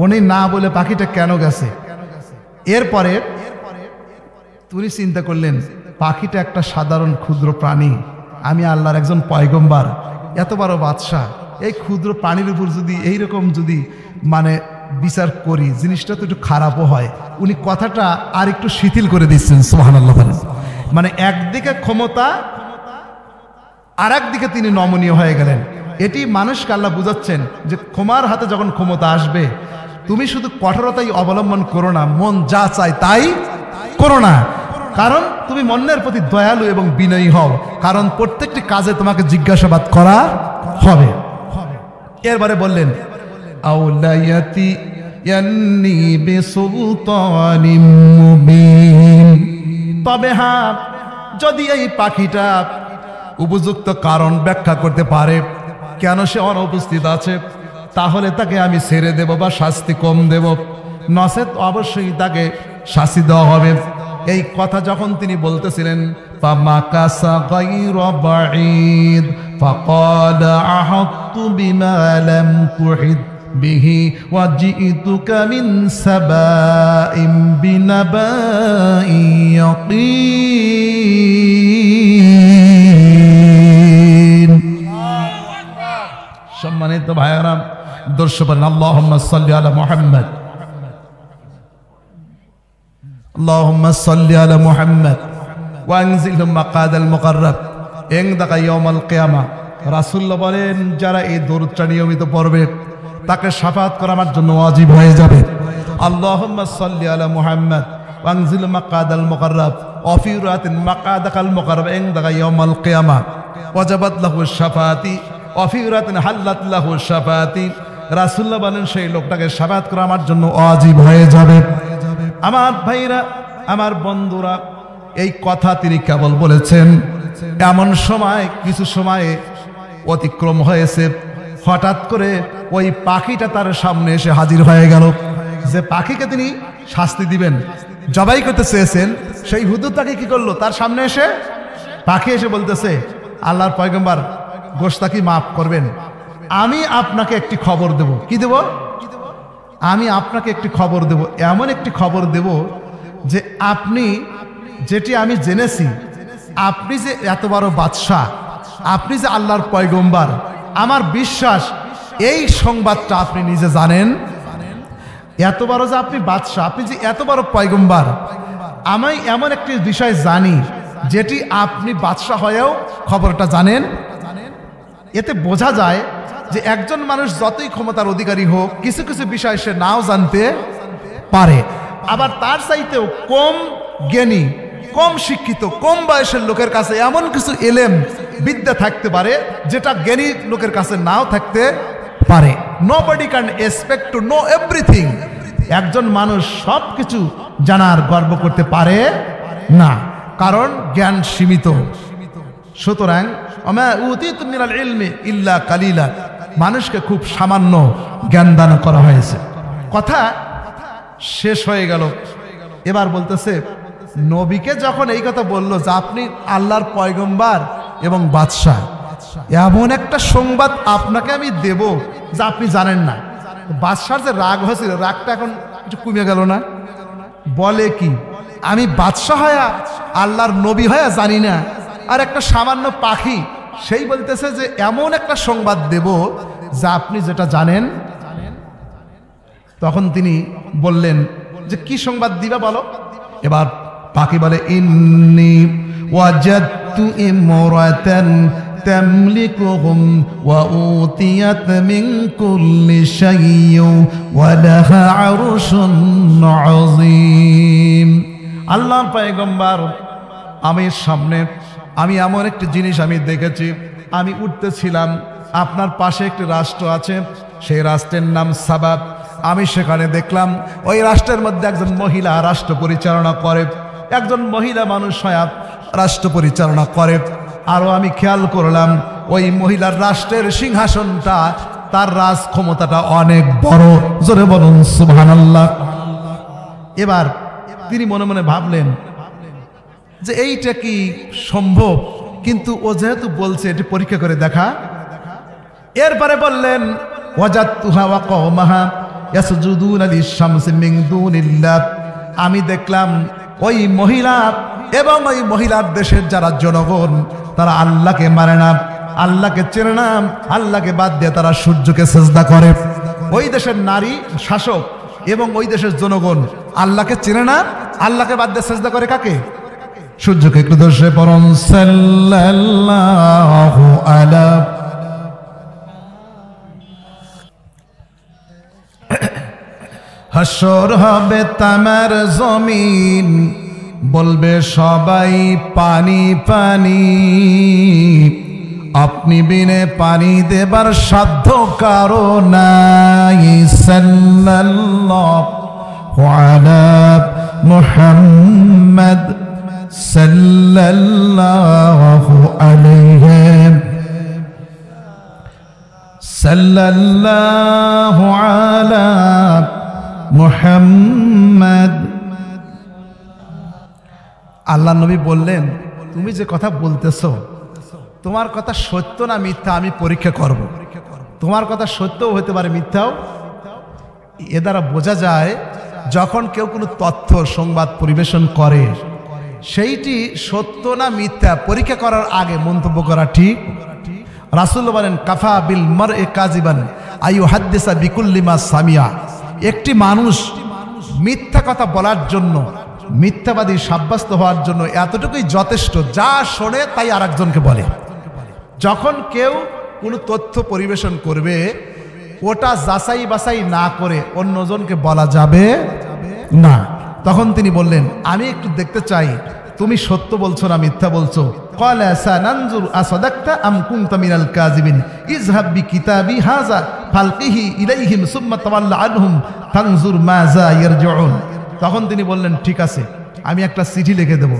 উনি না বলে পাখিটা কেন গেছে? এরপরে তিনি চিন্তা করলেন পাখিটা একটা সাধারণ ক্ষুদ্র প্রাণী, আমি আল্লাহর একজন পয়গম্বর, এত বড় বাদশাহ, এই ক্ষুদ্র প্রাণীর উপর যদি এইরকম যদি মানে বিচার করি জিনিসটা তো একটু খারাপও হয়। উনি কথাটা আর একটু শিথিল করে দিচ্ছেন, সুবহানাল্লাহ। মানে একদিকে ক্ষমতা আর একদিকে তিনি নমনীয় হয়ে গেলেন। এটি মানুষকে আল্লাহ বুঝাচ্ছেন যে তোমার হাতে যখন ক্ষমতা আসবে তুমি শুধু কঠোরতাই অবলম্বন করো না, মন যা চায় তাই করো না, কারণ তুমি মনের প্রতি দয়ালু এবং বিনয়ী হও, কারণ প্রত্যেকটি কাজে তোমাকে জিজ্ঞাসাবাদ করা হবে। এরবারে বললেন আউলায়াতি ইয়ান্নি বিসুলতানিম মুবিন, তবে হ্যাঁ যদি এই পাখিটা উপযুক্ত কারণ ব্যাখ্যা করতে পারে কেন সে অনুপস্থিত আছে, তাহলে তাকে আমি ছেড়ে দেব বা শাস্তি কম দেব, নচেত অবশ্যই তাকে শাস্তি দেওয়া হবে। এই কথা যখন তিনি বলতেছিলেন ফামাকাসা গায়রা বাঈদ ফাকালা আহাত্তু বিমা লাম তুহিত বিহি ওয়া জিইতুকা মিন সাবাইম বিনাবাইন ইয়াকিন। সম্মানিত ভাইয়েরা, দর্শক আল্লাহুম্মা সাল্লি আলা মুহাম্মদ, আল্লাহুম্মা সাল্লি আলা মুহাম্মদ ওয়া আনজিলহু মাকাদাল মুকাররাব ইনদাকা ইয়াউমাল কিয়ামা। রাসূলুল্লাহ বলেন যারা এই দরুদটা নিয়মিত পড়বে তাকে শাফাত করা আমার জন্য ওয়াজিব হয়ে যাবে। আল্লাহুম্মা সাল্লি আলা মুহাম্মদ ওয়া আনজিলহু মাকাদাল মুকাররাব ওয়া ফি রাতিন মাকাদাকাল মুকাররাব ইনদাকা ইয়াউমাল কিয়ামা ওয়াজাবাত লাহু শাফাতি ওয়া ফি রাতিন হাল্লাত লাহু শাফাতি। রাসূলুল্লাহ বলেন সেই লোকটাকে শাফাত করা আমার জন্য ওয়াজিব হয়ে যাবে। আমার ভাইরা, আমার বন্ধুরা, এই কথা তিনি কেবল বলেছেন, এমন সময় কিছু সময়ে অতিক্রম হয়েছে, হঠাৎ করে ওই পাখিটা তার সামনে এসে হাজির হয়ে গেল। যে পাখিকে তিনি শাস্তি দিবেন, জবাই করতে চেয়েছেন, সেই হুদুদ তাকে কি করলো, তার সামনে এসে পাখি এসে বলতেছে আল্লাহর পয়গম্বর গোশতাকি মাফ করবেন, আমি আপনাকে একটি খবর দেব। কি দেব? আমি আপনাকে একটি খবর দেব, এমন একটি খবর দেব যে আপনি যেটি আমি জেনেছি, আপনি যে এত বড় বাদশাহ, আপনি যে আল্লাহর পয়গম্বর, আমার বিশ্বাস এই সংবাদটা আপনি নিজে জানেন। এত বড় যে আপনি বাদশাহ, আপনি যে এত বড় পয়গম্বর, আমি এমন একটি বিষয় জানি যেটি আপনি বাদশাহ হয়েও খবরটা জানেন। এতে বোঝা যায় যে একজন মানুষ যতই ক্ষমতার অধিকারী হোক, কিছু কিছু বিষয় সে নাও জানতে পারে, আবার তার চাইতেও কম জ্ঞানী, কম শিক্ষিত, কম বয়সের লোকের কাছে এমন কিছু এলেম বিদ্যা থাকতে পারে যেটা জ্ঞানী লোকের কাছে নাও থাকতে পারে। Nobody can expect to know everything. একজন মানুষ সব কিছু জানার গর্ব করতে পারে না, কারণ জ্ঞান সীমিত। সুতরাং আমা উতিতু মিনাল ইলমি ইল্লা কালিলা, মানুষকে খুব সামান্য জ্ঞান দান করা হয়েছে। কথা শেষ হয়ে গেল। এবার বলতেছে নবীকে যখন এই কথা বলল যে আপনি আল্লাহর পয়গম্বর এবং বাদশাহ, এমন একটা সংবাদ আপনাকে আমি দেব যা আপনি জানেন না। বাদশার যে রাগ হয়েছিল, রাগটা এখন একটু কমে গেল না? বলে কি আমি বাদশাহ হয়া আল্লাহর নবী হয়া জানি না, আর একটা সামান্য পাখি সেই বলতেছে যে এমন একটা সংবাদ দেব যা আপনি যেটা জানেন। তখন তিনি বললেন যে কি সংবাদ দিবা বলো। এবার পাখি বলে ইন্নী ওয়াজাদতু ইমরাতান তামলিকুহুম ওয়া উতিয়াত মিন কুল্লি শাইইন ওয়া লাহা আরশুন আযীম। আল্লাহর পয়গম্বর, আমি সামনে আমি এমন একটি জিনিস আমি দেখেছি। আমি উঠতেছিলাম, আপনার পাশে একটি রাষ্ট্র আছে, সেই রাষ্ট্রের নাম সাবা। আমি সেখানে দেখলাম ওই রাষ্ট্রের মধ্যে একজন মহিলা রাষ্ট্র পরিচালনা করে, একজন মহিলা মানুষ হয়ে রাষ্ট্র পরিচালনা করে। আরও আমি খেয়াল করলাম ওই মহিলার রাষ্ট্রের সিংহাসনটা, তার রাজ ক্ষমতাটা অনেক বড়। জোরে বলুন সুবহানাল্লাহ। এবার তিনি মনে মনে ভাবলেন যে এইটা কি সম্ভব, কিন্তু ও যেহেতু বলছে এটি পরীক্ষা করে দেখা। এরপরে বললেন ওয়াজাদতুহা ওয়া কওমাহা ইয়াসজুদুনা লিশ-শামসি মিন দুনিল্লাহ। আমি দেখলাম ওই মহিলা এবং ওই মহিলার দেশের যারা জনগণ তারা আল্লাহকে মানে না, আল্লাহকে চেনে না, আল্লাহকে বাদ দিয়ে তারা সূর্যকে সিজদা করে। ওই দেশের নারী শাসক এবং ওই দেশের জনগণ আল্লাহকে চেনে না, আল্লাহকে বাদ দিয়ে সিজদা করে কাকে? সূর্যকে। একটু দর্শে পড়ুন সাল্লাল্লাহু আলা। হাসর হবে তামার জমিন, বলবে সবাই পানি পানি, আপনি বিনে পানি দেবার সাধ্য কারো নাই। সাল্লাল্লাহু আলা মুহাম্মদ সাল্লাল্লাহু আলাইহি সাল্লাল্লাহু আলা মুহাম্মদ। আল্লাহ নবী বললেন, তুমি যে কথা বলতেছো তোমার কথা সত্য না মিথ্যা আমি পরীক্ষা করব। তোমার কথা সত্যও হতে পারে, মিথ্যাও। এ দ্বারা বোঝা যায় যখন কেউ কোনো তথ্য সংবাদ পরিবেশন করে সেইটি সত্য না মিথ্যা পরীক্ষা করার আগে মন্তব্য করা ঠিক। রাসূল বলেন, কাফা বিল মারই কাযিবান আইয়ুহাদ্দিসা বিকুল্লি মা সামিয়া। একটি মানুষ মিথ্যা কথা বলার জন্য, মিথ্যাবাদী সাব্যস্ত হওয়ার জন্য এতটুকুই যথেষ্ট, যা শোনে তাই আরেকজনকে বলে। যখন কেউ কোনো তথ্য পরিবেশন করবে ওটা যাচাই বাছাই না করে অন্যজনকে বলা যাবে না। তখন তিনি বললেন, আমি একটু দেখতে চাই তুমি সত্য বলছো না মিথ্যা বলছো। ক্বালা সানানজুর আসাদাকতা আম কুনতা মিনাল কাযিবিন ইযহাব বিকিতাবি হাযা ফালকিহি ইলাইহিম সুম্মা তাওয়াল্লা আনহুম ফানজুর মাযা ইয়ারজিউন। তখন তিনি বললেন, ঠিক আছে আমি একটা চিঠি লিখে দেব।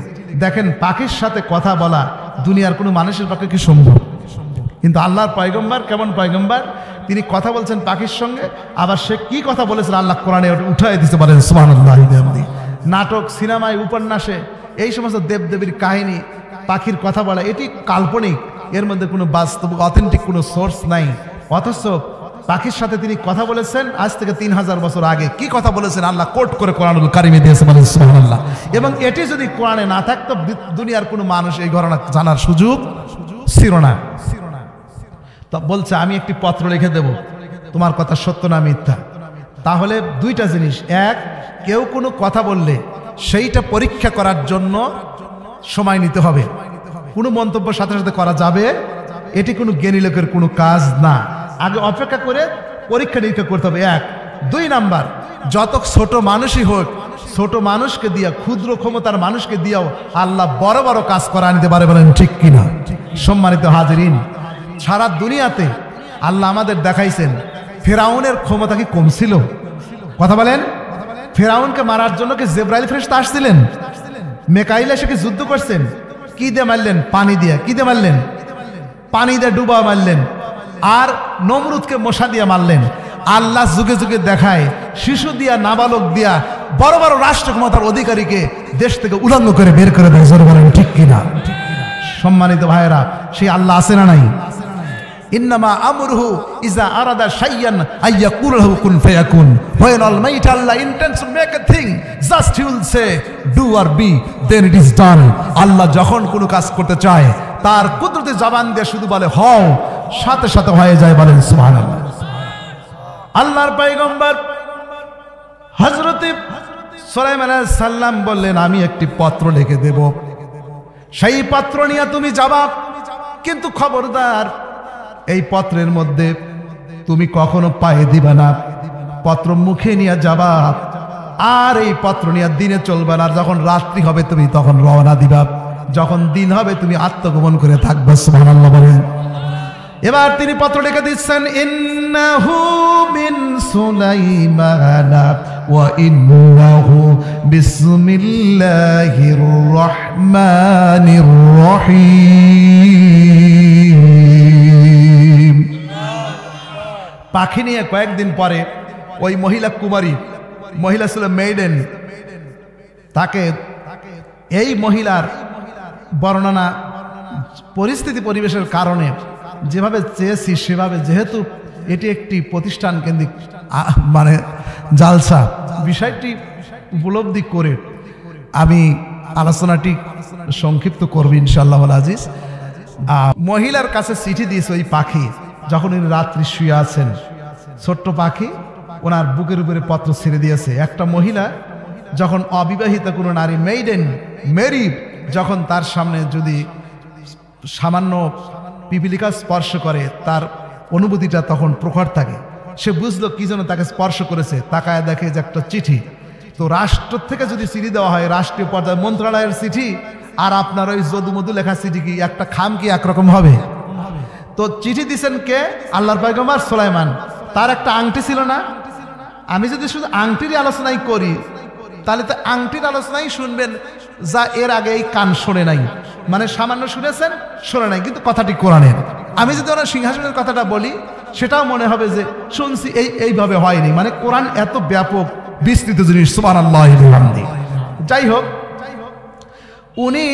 দেখেন, পাখির সাথে কথা বলা দুনিয়ার কোনো মানুষের পক্ষে কি সম্ভব? কিন্তু আল্লাহর পয়গম্বর কেমন পয়গম্বর, তিনি কথা বলছেন পাখির সঙ্গে, আবার সে কি কথা বলেছেন আল্লাহ কোরআনে উঠাই দিতে পারেন। সুবহানাল্লাহ। নাটক, সিনেমায়, উপন্যাসে এই সমস্ত দেবদেবীর কাহিনী, পাখির কথা বলা, এটি কাল্পনিক, এর মধ্যে কোনো বাস্তব অথেন্টিক কোনো সোর্স নাই। অথচ পাখির সাথে তিনি কথা বলেছেন আজ থেকে 3000 বছর আগে। কি কথা বলেছেন আল্লাহ কোট করে কোরআনুল কারিমে দিয়েছে, বলেন সুবহানাল্লাহ। এবং এটি যদি কোরআনে না থাকতো দুনিয়ার কোনো মানুষ এই ঘটনা জানার সুযোগ ছিল না। তো বলছে, আমি একটি পত্র লিখে দেব, তোমার কথা সত্য না মিথ্যা। তাহলে দুইটা জিনিস, এক, কেউ কোনো কথা বললে সেইটা পরীক্ষা করার জন্য সময় নিতে হবে। কোনো মন্তব্য সাথে সাথে করা যাবে, এটি কোনো জ্ঞানী লোকের কোনো কাজ না। আগে অপেক্ষা করে পরীক্ষা নিরীক্ষা করতে হবে, এক। দুই নাম্বার, যত ছোট মানুষই হোক, ছোট মানুষকে দিয়া, ক্ষুদ্র ক্ষমতার মানুষকে দিয়াও আল্লাহ বড় বড় কাজ করা নিতে পারে, বলেন ঠিক কিনা? সম্মানিত হাজিরিন, সারা দুনিয়াতে আল্লাহ আমাদের দেখাইছেন ফেরাউনের ক্ষমতা কি কম ছিল? কথা বলেন। ফেরাউনকে মারার জন্য কি জিবরাইল ফেরেশতা আসছিলেন? মিকাইল এসে কি যুদ্ধ করছেন? কি দিয়ে মারলেন? পানি দিয়ে। কি দিয়ে মারলেন? পানি দিয়ে ডুবা মারলেন। আর নমরুদকে মশা দিয়ে মারলেন। আল্লাহ যুগে যুগে দেখায় শিশু দিয়া, নাবালক দিয়া বড় বড় রাষ্ট্র ক্ষমতার অধিকারীকে দেশ থেকে উলঙ্গ করে বের করে দেয়। জোরে বলেন ঠিক কিনা? সম্মানিত ভাইয়েরা, সেই আল্লাহ আছে না নাই? ইন্নামা আমরুহু ইজা আরাদা শাইয়ান আইয়াকুল লাহু কুন ফায়াকুন। When Almighty Allah intends to make a thing, just he will say do or be, then it is done. আল্লাহ যখন কোনো কাজ করতে চায় তার কুদরতি জবান দিয়ে শুধু বলে হও, সাথে সাথে হয়ে যায়, বলেন সুবহানাল্লাহ। আল্লাহর পয়গম্বর হযরত সুলাইমান আলাইহিস সালাম বললেন, আমি একটি পত্র লিখে দেব, সেই পত্র নিয়ে তুমি যাবা, কিন্তু খবরদার এই পত্রের মধ্যে তুমি কখনো পায়ে দিবা না, পত্র মুখে নিয়ে যাবা, আর এই পত্র নিয়ে দিনে চলবে না। যখন রাত্রি হবে তুমি তখন রওনা দিবা, যখন দিন হবে তুমি আত্মগোপন করে থাকবে। সুবহানাল্লাহ বলেন। এবার তিনি পত্র লিখে দিচ্ছেন, ইন্নাহু মিন সুলাইমানা ওয়া ইন্নাহু বিসমিল্লাহির রহমানির রহিম। পাখি নিয়ে কয়েকদিন পরে ওই মহিলা কুমারী, মহিলা ছিল মেইডেন, তাকে এই মহিলার বর্ণনা পরিস্থিতি পরিবেশের কারণে যেভাবে চেয়েছি সেভাবে যেহেতু এটি একটি প্রতিষ্ঠান কেন্দ্রিক মানে জালসা। বিষয়টি উপলব্ধি করে আমি আলোচনাটি সংক্ষিপ্ত করব ইনশাআল্লাহ আজিজ। মহিলার কাছে চিঠি দিয়েছে ওই পাখি, যখন উনি রাত্রি শুয়ে আছেন, ছোট্ট পাখি ওনার বুকের উপরে পত্র ছেড়ে দিয়েছে। একটা মহিলা যখন অবিবাহিত কোনো নারী মেইডেন মেরি যখন তার সামনে যদি সামান্য পিপিলিকা স্পর্শ করে, তার অনুভূতিটা তখন প্রখর থাকে। সে বুঝলো কি যেন তাকে স্পর্শ করেছে, তাকায় দেখে যে একটা চিঠি। তো রাষ্ট্র থেকে যদি চিঠি দেওয়া হয়, রাষ্ট্রীয় পর্যায়ে মন্ত্রণালয়ের চিঠি, আর আপনার ওই যদুমধু লেখা চিঠি কি একটা খাম কি একরকম হবে? তো চিঠি দিছেন কে? আল্লাহর পয়গম্বর সুলাইমান। তার একটা আংটি ছিল না? আমি যদি শুধু আংটির আলোচনাই করি তাহলে তো আংটির আলোচনাই শুনবেন যা এর আগে এই কান শোনে নাই, মানে সামান্য শুনেছেন, শোনে নাই, কিন্তু কথাটি কোরআনের। আমি যদি ওনার সিংহাসনের কথাটা বলি সেটাও মনে হবে যে শুনছি, এইভাবে হয়নি। মানে কোরআন এত ব্যাপক বিস্তৃত জিনিস, সুবহানাল্লাহি ওয়া বিহামদিহি। যাই হোক, উনি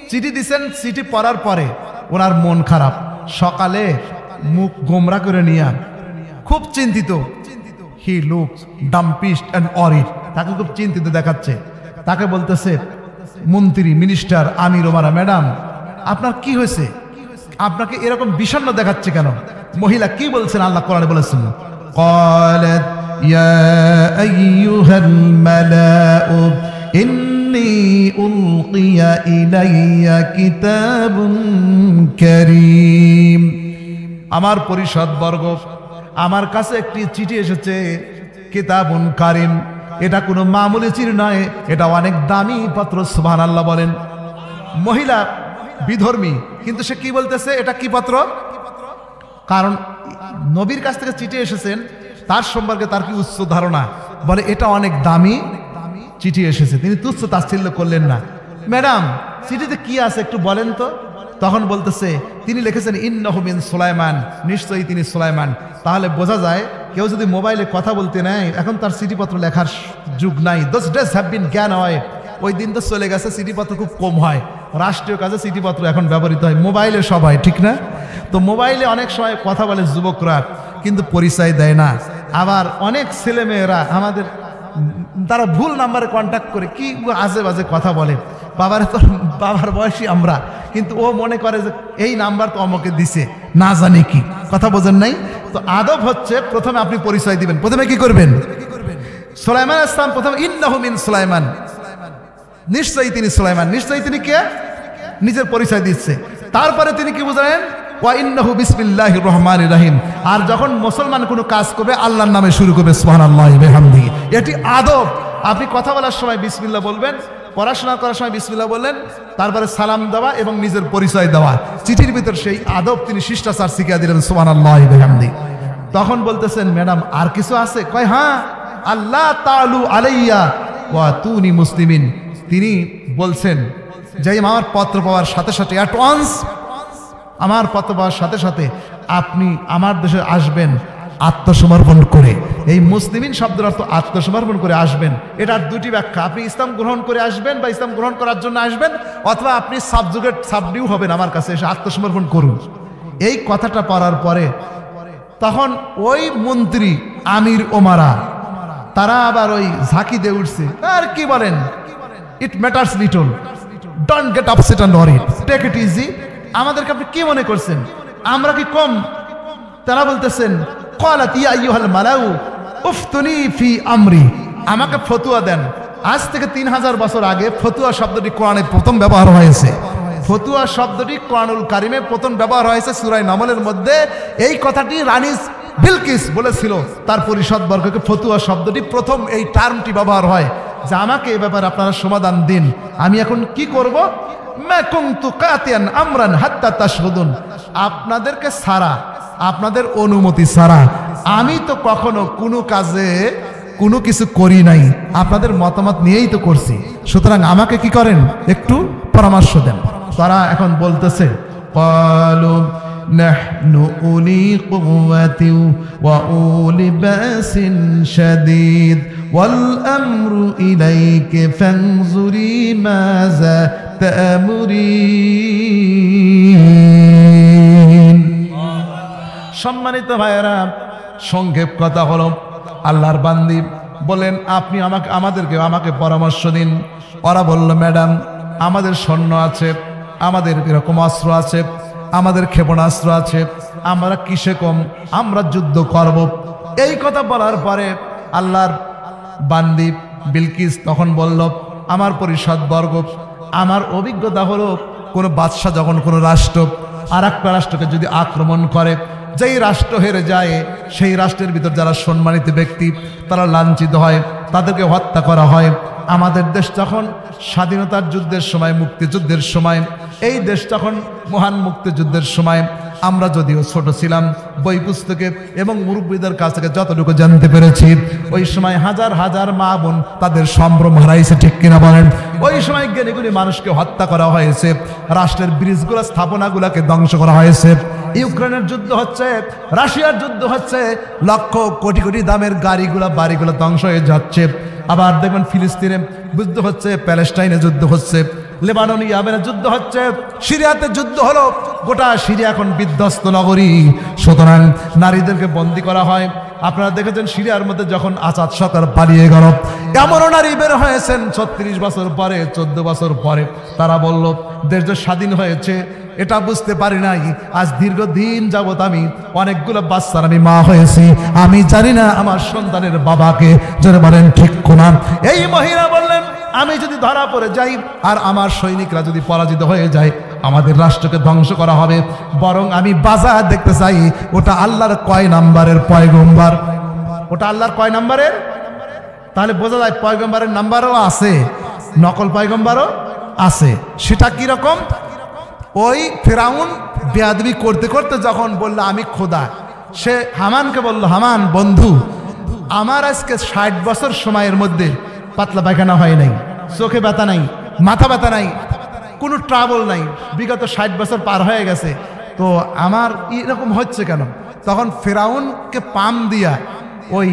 চিঠি দিচ্ছেন। চিঠি পড়ার পরে ওনার মন খারাপ, সকালে মুখ গোমরা করে নিয়ে খুব চিন্তিত। হি লুকস ডাম্পিস্ট অ্যান্ড অরিড, তাকে খুব চিন্তিত দেখাচ্ছে। তাকে বলতেছে মন্ত্রী, মিনিস্টার, আমির ওমারা, ম্যাডাম আপনার কি হয়েছে? আপনাকে এরকম বিষণ্ণ দেখাচ্ছে কেন? মহিলা কি বলছেন? আল্লাহ কোরআনে বলেছেন, ক্বালাত ইয়া আইয়ুহাল মালাউ ইন্নী উলকিয়া ইলাইয়া কিতাবুন কারীম। আমার পরিষদ বর্গ, আমার কাছে একটি চিঠি এসেছে, কিতাবুন কারীম। এটা কোনো মামুলি চিঠি নয়, এটা অনেক দামি পত্র। সুবহানাল্লাহ বলেন। মহিলা বিধর্মী, কিন্তু সে কি বলতেছে? এটা কি পত্র? কারণ নবীর কাছ থেকে চিঠি এসেছেন, তার সম্পর্কে তার কি উচ্চ ধারণা। বলে এটা অনেক দামি চিঠি এসেছে। তিনি তুচ্ছ তাচ্ছিল্য করলেন না। ম্যাডাম চিঠিতে কি আছে একটু বলেন তো। তখন বলতেছে, তিনি লিখেছেন ইন্নাহু মিন সুলাইমান, নিশ্চয়ই তিনি সুলাইমান। তাহলে বোঝা যায় কেউ যদি মোবাইলে কথা বলতে নেয়, এখন তার চিঠিপত্র লেখার যুগ নাই। দোজ ডেজ হ্যাভ বিন জ্ঞান হয়, ওই দিন তো চলে গেছে। চিঠিপত্র খুব কম হয়, রাষ্ট্রীয় কাজে চিঠিপত্র এখন ব্যবহৃত হয়, মোবাইলে সব হয়, ঠিক না? তো মোবাইলে অনেক সময় কথা বলে যুবকরা, কিন্তু পরিচয় দেয় না। আবার অনেক ছেলেমেয়েরা আমাদের, তারা ভুল নাম্বারে কন্ট্যাক্ট করে কি আজে বাজে কথা বলে। বাবার বয়সী আমরা, কিন্তু ও মনে করে যে এই নাম্বার তো অমকে দিছে, না জানি কি কথা বোঝেন নাই। তো আদব হচ্ছে প্রথমে আপনি পরিচয় দিবেন। প্রথমে কি করবেন? সুলাইমান আলাইহিস সালাম প্রথমে ইন্নাহু মিন সুলাইমান, নিশ্চয়ই তিনি সুলাইমান, নিশ্চয়ই তিনি কে? নিজের পরিচয় দিচ্ছে। তারপরে তিনি কি বুঝলেন? ওয়া ইন্নাহু বিসমিল্লাহির রহমানির রহিম। আর যখন মুসলমান কোনো কাজ করবে আল্লাহর নামে শুরু করবে, সুবহানাল্লাহি ওয়া বিহামদিহি। এটি আদব। আপনি কথা বলার সময় বিসমিল্লাহ বলবেন, পড়াশোনা করার সময় বিসমিল্লাহ বললেন, তারপরে সালাম দেওয়া এবং নিজের পরিচয় দেওয়া। চিঠির ভিতর সেই আদব তিনি শিষ্টাচার শিখিয়ে দিলেন, সুবহানাল্লাহি ওয়া বিহামদিহি। তখন বলতেছেন, ম্যাডাম আর কিছু আছে? কয় হ্যাঁ, আল্লাহ তাআলু আলাইয়া ওয়া তুনি মুসলিমিন। তিনি বলছেন যে আমার পত্র পাওয়ার সাথে সাথে, অ্যাট ওয়ান্স, আমার পত্র পাওয়ার সাথে সাথে আপনি আমার দেশে আসবেন আত্মসমর্পণ করে। এই মুসলিমিন শব্দের অর্থ আত্মসমর্পণ করে আসবেন। এটার দুটি ব্যাখ্যা, আপনি ইসলাম গ্রহণ করে আসবেন বা ইসলাম গ্রহণ করার জন্য আসবেন, অথবা আপনি সাবজুগেট সাবডিউ হবেন আমার কাছে এসে আত্মসমর্পণ করুন। এই কথাটা পড়ার পরে তখন ওই মন্ত্রী, আমির ওমারা, তারা আবার ওই ঝাঁকি দিয়ে উঠছে। আর কি বলেন, it matters little, don't get upset and worried, take it easy. আমাদেরকে আপনি কি মনে করছেন? আমরা কি কম? তারা বলতেছেন, ক্বালাত ইয়া আইয়ুহাল মালাউ উফতুনি ফি আমরি, আমাকে ফতুয়া দেন। আজ থেকে 3000 বছর আগে ফতুয়া শব্দটি কোরআনে প্রথম ব্যবহার হয়েছে। ফতুয়া শব্দটি কোরআনুল কারিমে প্রথম ব্যবহার হয়েছে সূরা নামলের মধ্যে। এই কথাটি রানী বিলকিস বলেছিল তার পরিষদবর্গকে। ফতুয়া শব্দটি প্রথম, এই টার্মটি ব্যবহার হয় যে আমাকে এ ব্যাপারে আপনারা সমাধান দিন, আমি এখন কি করব। মা কুনতু কাতিয়ান আমরান হাত্তা তাশহুদুন, আপনাদেরকে ছাড়া, আপনাদের অনুমতি ছাড়া আমি তো কখনো কোনো কাজে কোনো কিছু করি নাই, আপনাদের মতামত নিয়েই তো করছি। সুতরাং আমাকে কি করেন, একটু পরামর্শ দেন। তারা এখন বলতেছে, ক্বালু নাহনু উলি কুওয়াতিন ওয়া উলি বাসিন শাদীদ ওয়াল আমরু ইলাইকা ফানজুরি মাযা তা'মুরিন। সম্মানিত ভাইয়েরা, সংক্ষেপ কথা হলো, আল্লাহর বান্দি বলেন আপনি আমাকে পরামর্শ দিন। ওরা বলল, ম্যাডাম আমাদের সৈন্য আছে, আমাদের এরকম অস্ত্র আছে, আমাদের ক্ষেপণাস্ত্র আছে, আমরা কিসে কম, আমরা যুদ্ধ করব। এই কথা বলার পরে আল্লাহর বান্দি বিলকিস তখন বলল, আমার পরিষদ বর্গ, আমার অভিজ্ঞতা হলো কোনো বাদশাহ যখন কোনো রাষ্ট্র আর একটা রাষ্ট্রকে যদি আক্রমণ করে, যেই রাষ্ট্র হেরে যায় সেই রাষ্ট্রের ভিতর যারা সম্মানিত ব্যক্তি তারা লাঞ্ছিত হয়, তাদেরকে হত্যা করা হয়। আমাদের দেশ যখন স্বাধীনতার যুদ্ধের সময়, মুক্তিযুদ্ধের সময়, এই দেশ যখন মহান মুক্তিযুদ্ধের সময়, আমরা যদিও ছোট ছিলাম, বই পুস্তকে এবং মুরব্বীদের কাছ থেকে যতটুকু জানতে পেরেছি, ওই সময় হাজার হাজার মা বোন তাদের সম্ভ্রম হারাইছে, ঠিক কিনা বলেন? ওই সময় জ্ঞানীগুলি মানুষকে হত্যা করা হয়েছে, রাষ্ট্রের ব্রিজগুলো স্থাপনাগুলোকে ধ্বংস করা হয়েছে। ইউক্রেনের যুদ্ধ হচ্ছে, রাশিয়ার যুদ্ধ হচ্ছে, লক্ষ কোটি কোটি দামের বাড়িগুলো ধ্বংস হয়ে যাচ্ছে। আবার দেখবেন ফিলিস্তিনে যুদ্ধ হচ্ছে, প্যালেস্টাইনে যুদ্ধ হচ্ছে, লেবানন ইয়ামেনে যুদ্ধ হচ্ছে, সিরিয়াতে যুদ্ধ হলো, গোটা সিরিয়া এখন বিধ্বস্ত নগরী। সুতরাং নারীদেরকে বন্দী করা হয়। আপনারা দেখেছেন সিরিয়ার মধ্যে যখন আসাদ সরকার পালিয়ে গেল, এমনও নারী বের হয়েছেন 36 বছর পরে, 14 বছর পরে, তারা বলল দেশ যে স্বাধীন হয়েছে এটা বুঝতে পারি নাই, আজ দীর্ঘদিন যাবত আমি অনেকগুলো বাচ্চার আমি মা হয়েছি, আমি জানি না আমার সন্তানের বাবাকে। যারা বলেন ঠিক কোনা? এই মহিলা বললেন, আমি যদি ধরা পড়ে যাই আর আমার সৈনিকরা যদি পরাজিত হয়ে যায়, আমাদের রাষ্ট্রকে ধ্বংস করা হবে। বরং আমি বাজার দেখতে চাই ওটা আল্লাহর কয় নাম্বারের পয়গম্বর, ওটা আল্লাহর কয় নাম্বারের। তাহলে বোঝা যায় পয়গম্বরের নাম্বারও আছে, নকল পয়গম্বরও আছে। সেটা কি রকম? ওই ফেরাউন বেয়াদবি করতে করতে যখন বলল আমি খোদা, সে হামানকে বলল, হামান বন্ধু, আমার আজকে 60 বছর সময়ের মধ্যে পাতলা পায়খানা হয় নাই, চোখে ব্যথা নাই, মাথা ব্যথা নাই, কোনো ট্রাবল নাই, বিগত 60 বছর পার হয়ে গেছে, তো আমার এরকম হচ্ছে কেন? তখন ফেরাউনকে পাম দিয়া ওই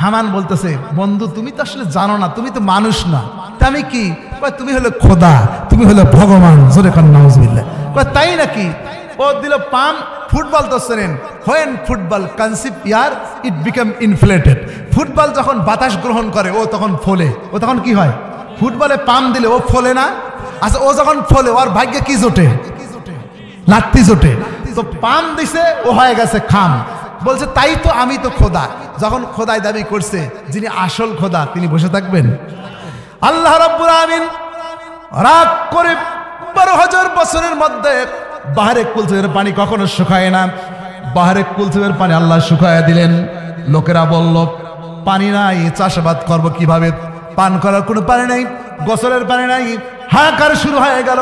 হামান বলতেছে, বন্ধু তুমি তো আসলে জানো না, তুমি তো মানুষ না, আমি কি? তুমি হলো খোদা, তুমি হলো ভগবান। জোরে খান নাউজুবিল্লাহ। তাই নাকি? ও দিল পাম। ফুটবল তো শোনেন, when football conceive year it become inflated. Football যখন বাতাস গ্রহণ করে ও তখন ফোলে। ও তখন কি হয়? ফুটবলে পাম দিলে ও ফোলে না? আচ্ছা, ও যখন ফোলে ওর ভাগ্যে কি জোটে? লাত্তি জোটে। তো পাম দিছে, ও হয়ে গেছে খাম। বলছে তাই তো, আমি তো খোদা। যখন খোদাই দাবি করছে, যিনি আসল খোদা তিনি বসে থাকবেন? আল্লাহ রাব্বুল আমিন রাগ করে 12,000 বছরের মধ্যে বাহারে কুলসুমের পানি কখনো শুকায় না, বাহারে কুলসুমের পানি আল্লাহ শুকায় দিলেন। লোকেরা বলল পানি নাই, চাষাবাদ করব কিভাবে? পান করার কোনো পানি নাই, গোসলের পানি নাই, হাহাকার শুরু হয়ে গেল।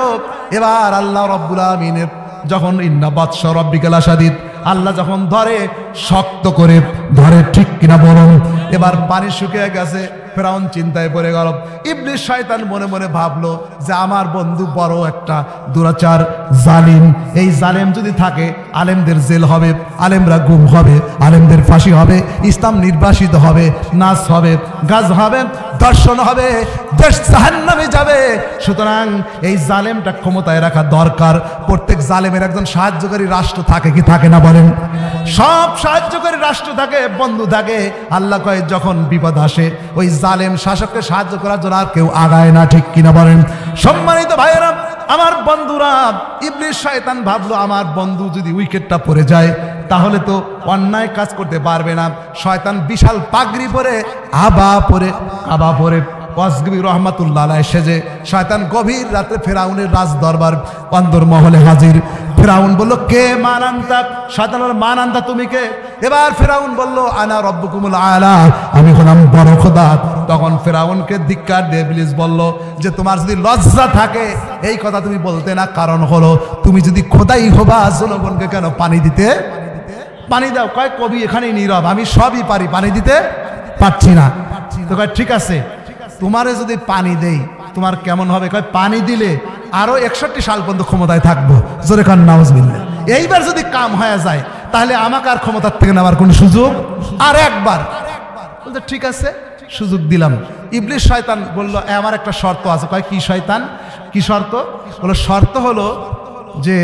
এবার আল্লাহ রাব্বুল আমিনের যখন ইন্না বাদশা রাব্বিকাল আসাদিদ, আল্লাহ যখন ধরে, শক্ত করে ধরে, ঠিক কিনা বলুন? এবার পানি শুকিয়ে গেছে, ফেরাউন চিন্তায় পড়ে গেল। ইবলিস শয়তান মনে মনে ভাবলো যে আমার বন্ধু বড় একটা দুরাচার জালিম, এই জালেম যদি থাকে আলেমদের জেল হবে, আলেমরা গুম হবে, আলেমদের ফাঁসি হবে, ইসলাম নির্বাসিত হবে, নাচ হবে, গাছ হবে, দর্শন হবে, দেশ জাহান্নামে যাবে। সুতরাং এই জালেমটা ক্ষমতায় রাখা দরকার। প্রত্যেক জালেমের একজন সাহায্যকারী রাষ্ট্র থাকে কি থাকে না বলেন? সব সাহায্যকারী রাষ্ট্র থাকে, বন্ধু থাকে। আল্লাহ কয় যখন বিপদ আসে ওই জালেম শাসককে সাহায্য করার জন্য আর কেউ আগায় না, ঠিক কিনা বলেন? সম্মানিত ভাইয়েরা, আমার বন্ধুরা, ইবলিস শয়তান ভাবলো আমার বন্ধু যদি উইকেটটা পড়ে যায় তাহলে তো অন্যায় কাজ করতে পারবে না। শয়তান বিশাল পাগড়ি পরে, আবা পরে ওয়াসগবি রহমাতুল্লাহ আলাইহি সেজে শয়তান গভীর রাতে ফেরাউনের রাজ দরবার অন্দর মহলে হাজির। ফেরাউন বলল কে মান আনতা? শয়তান বলল মান আনতা, তুমি কে? এবার ফেরাউন বলল আনা রব্বুকুমুল আলা, আমি হলাম বড় খোদা। তখন ফেরাউনকে ধিক্কার দিয়ে ইবলিস বলল যে তোমার যদি লজ্জা থাকে এই কথা তুমি বলতে না, কারণ হলো তুমি যদি খোদাই হবা জনগণকে কেন পানি দিতে? পানি দাও। কয় কবি এখানেই নীরব, আমি সবই পারি, পানি দিতে পারছি না। তো কয় ঠিক আছে, তোমারে যদি পানি দেই তোমার কেমন হবে? কয় পানি দিলে আরো 61 সাল পর্যন্ত ক্ষমতায় থাকবো। জোরে খান নাউজুবিল্লাহ। এইবার যদি কাম হয়ে যায় তাহলে আমাকে আর ক্ষমতার থেকে নেওয়ার কোনো সুযোগ? আর একবার বলতে ঠিক আছে, সুযোগ দিলাম। ইবলিস শয়তান বলল আমার একটা শর্ত আছে। কয় কি শয়তান? কি শর্ত? বলল শর্ত হলো যে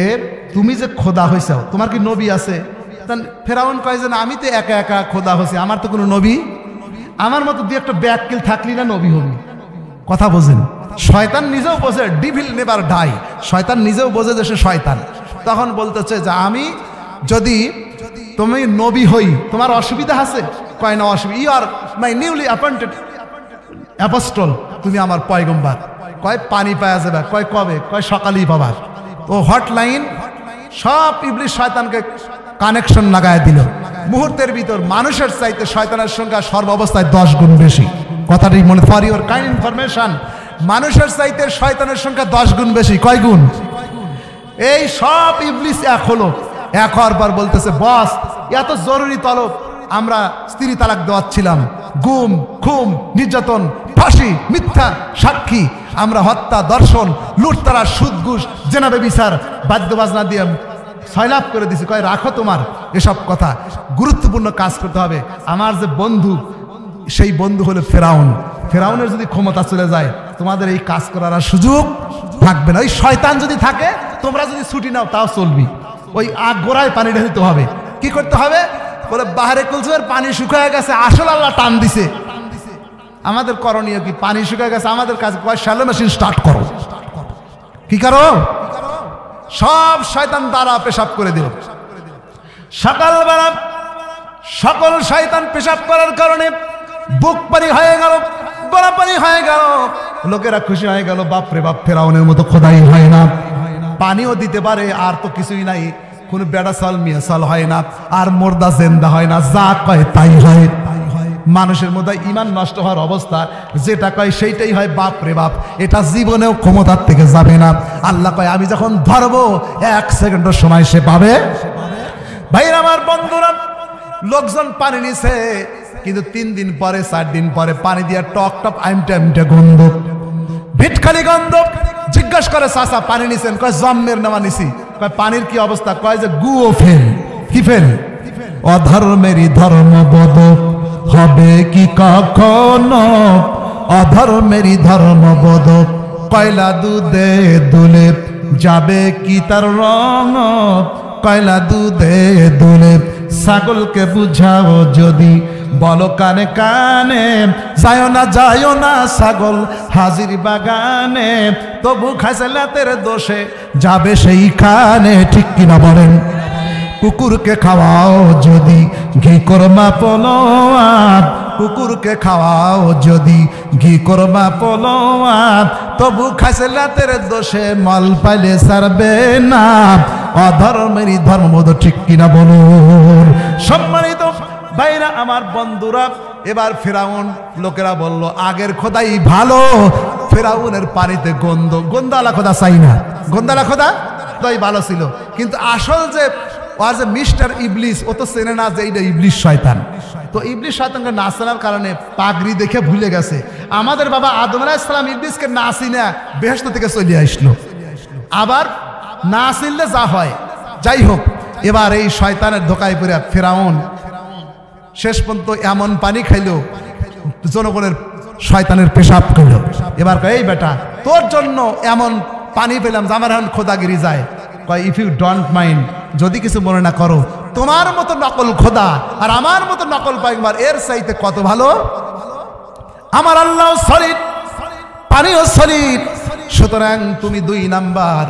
তুমি যে খোদা হইছো, তোমার কি নবী আছে? ফেরাউন কয় যে আমি তো একা একা খোদা হচ্ছি, আমার তো কোনো নবী, আমার মতো দুই একটা ব্যাককিল থাকলি না নবী হবি। কথা বোঝেন? শয়তান নিজেও বোঝে, ডিভিল নেভার ডাই, শয়তান নিজেও বোঝে যে সে শয়তান। তখন বলতেছে যে আমি যদি তুমি নবী হই তোমার অসুবিধা আছে? কয় না অসুবিধা, you are my newly appointed apostle, তুমি আমার পয়গম্বর। কয় পানি পাওয়া যাবে? কয় কবে? কয় সকালেই পাবার। ও হটলাইন সব ইবলিশ শয়তানকে কানেকশন লাগায় দিল। মুহূর্তের ভিতর মানুষের চাইতে শয়তানের সংখ্যা সর্বাবস্থায় 10 গুণ বেশি। কথাটি মনে, ফর ইউর কাইন্ড ইনফরমেশন, মানুষের চাইতে শয়তানের সংখ্যা 10 গুণ বেশি। কয় গুণ? এই সব ইবলিশ এক হলো। এক হওয়ার পর বলতেছে বস এত জরুরি তলব, আমরা স্ত্রী তালাক দেওয়াচ্ছিলাম, গুম খুম নির্যাতন ফাঁসি মিথ্যা সাক্ষী, আমরা হত্যা দর্শন লুটতারা সুদ ঘুষ জেনাবে বিচার বাদ্য বাজনা দিয়ে সয়লাভ করে দিছি। কয় রাখো তোমার এসব কথা, গুরুত্বপূর্ণ কাজ করতে হবে। আমার যে বন্ধু, সেই বন্ধু হলো ফেরাউন। ফেরাউনের যদি ক্ষমতা চলে যায় তোমাদের এই কাজ করার আর সুযোগ থাকবে না। ওই শয়তান যদি থাকে তোমরা যদি ছুটি নাও তাও চলবি। ওই আগ গোড়ায় পানি ঢালতে হবে। কি করতে হবে? বলে বাহারে কুলসুমের পানি শুকায় গেছে, আসল আল্লাহ টান দিছে। আমাদের করণীয় কি? পানি শুকায় গেছে, আমাদের কাজ শ্যালো মেশিন স্টার্ট করো। কি করো? সব শয়তান দ্বারা পেশাব করে দিল। সকালবেলা সকল শয়তান পেশাব করার কারণে বুক পানি হয়ে গেল, গলা পানি হয়ে গেল। লোকেরা খুশি হয়ে গেল, বাপরে বাপ ফেরাউনের মতো খোদাই হয় না, পানিও দিতে পারে, আর তো কিছুই নাই, কোনো বেড়া সাল মিয়া সাল হয় না, আর মোর্দা জেন্দা হয় না, যা কয় তাই হয়। মানুষের মধ্যে ইমান নষ্ট হওয়ার অবস্থা, যেটা কয় সেইটাই হয়। বাপ রে বাপ, এটা জীবনেও ক্ষমতার থেকে যাবে না। আল্লাহ কয় আমি যখন ধরবো 1 সেকেন্ডের সময় সে পাবে। ভাইরা আমার বন্ধুরা, লোকজন পানি নিছে, কিন্তু 3 দিন পরে 4 দিন পরে পানি দিয়ে টক টপ আইমটা গন্ধ, ভিটখালি গন্ধ। জিজ্ঞেস করে চাচা পানি নিছেন? কয় জম্মের নেওয়া নিছি। কয় পানির কি অবস্থা? কয় যে গুও ফেল। কি ফেল? অধর্মেরই ধর্মবোধ হবে কি কখনো, অধর্মেরই ধর্মবোধ কয়লা দুধে দুলে যাবে কি তার রং, কয়লা দুধে দুলে। ছাগলকে বুঝাও যদি বলো কানে কানে, যায় না ছাগল হাজির বাগানে, তবু খাইছেলাতের দোষে যাবে সেইখানে। ঠিক কিনা বলেন? কুকুরকে খাওয়াও যদি ঘি কোরমা পোলোয়াত, কুকুরকে খাওয়াও যদি ঘি কোরমা পোলোয়াত, তবু খাইছেলাতের দোষে মল পাইলে সারবে না। অধর্মেরই ধর্মবোধ। ঠিক কিনা বলুন? সম্মানিত ভাইরা আমার বন্ধুরা, এবার ফেরাউন, লোকেরা বলল আগের খোদাই ভালো। ফেরাউনের পানিতে গন্ধ, গন্ধালা খোদা চাই না, গন্ধালা খোদা তাই ভালো ছিল। কিন্তু আসল যে আর যে মিস্টার ইবলিস, ও তো চেনে না যে এইটা ইবলিশ শয়তান। তো ইবলিশ শয়তানকে না চেনার কারণে পাগড়ি দেখে ভুলে গেছে। আমাদের বাবা আদম আলাইহিস সালাম ইবলিসকে না চিনা বেহেশত থেকে চলে আসলো, আবার না চিনলে যা হয়। যাই হোক, এবার এই শয়তানের ধোকায় পড়ে ফেরাউন শেষ পর্যন্ত এমন পানি খাইল, জনগণের শয়তানের পেশাব করল। এবার কয় এই বেটা, তোর জন্য এমন পানি পেলাম যে আমার এখন খোদাগিরি যায়। কয় ইফ ইউ ডোন্ট মাইন্ড, যদি কিছু মনে না করো, তোমার মতো নকল খোদা আর আমার মতো নকল পয়গম্বর এর চাইতে কত ভালো। আমার আল্লাহ সলিড, পানিও সলিড, সুতরাং তুমি 2 নাম্বার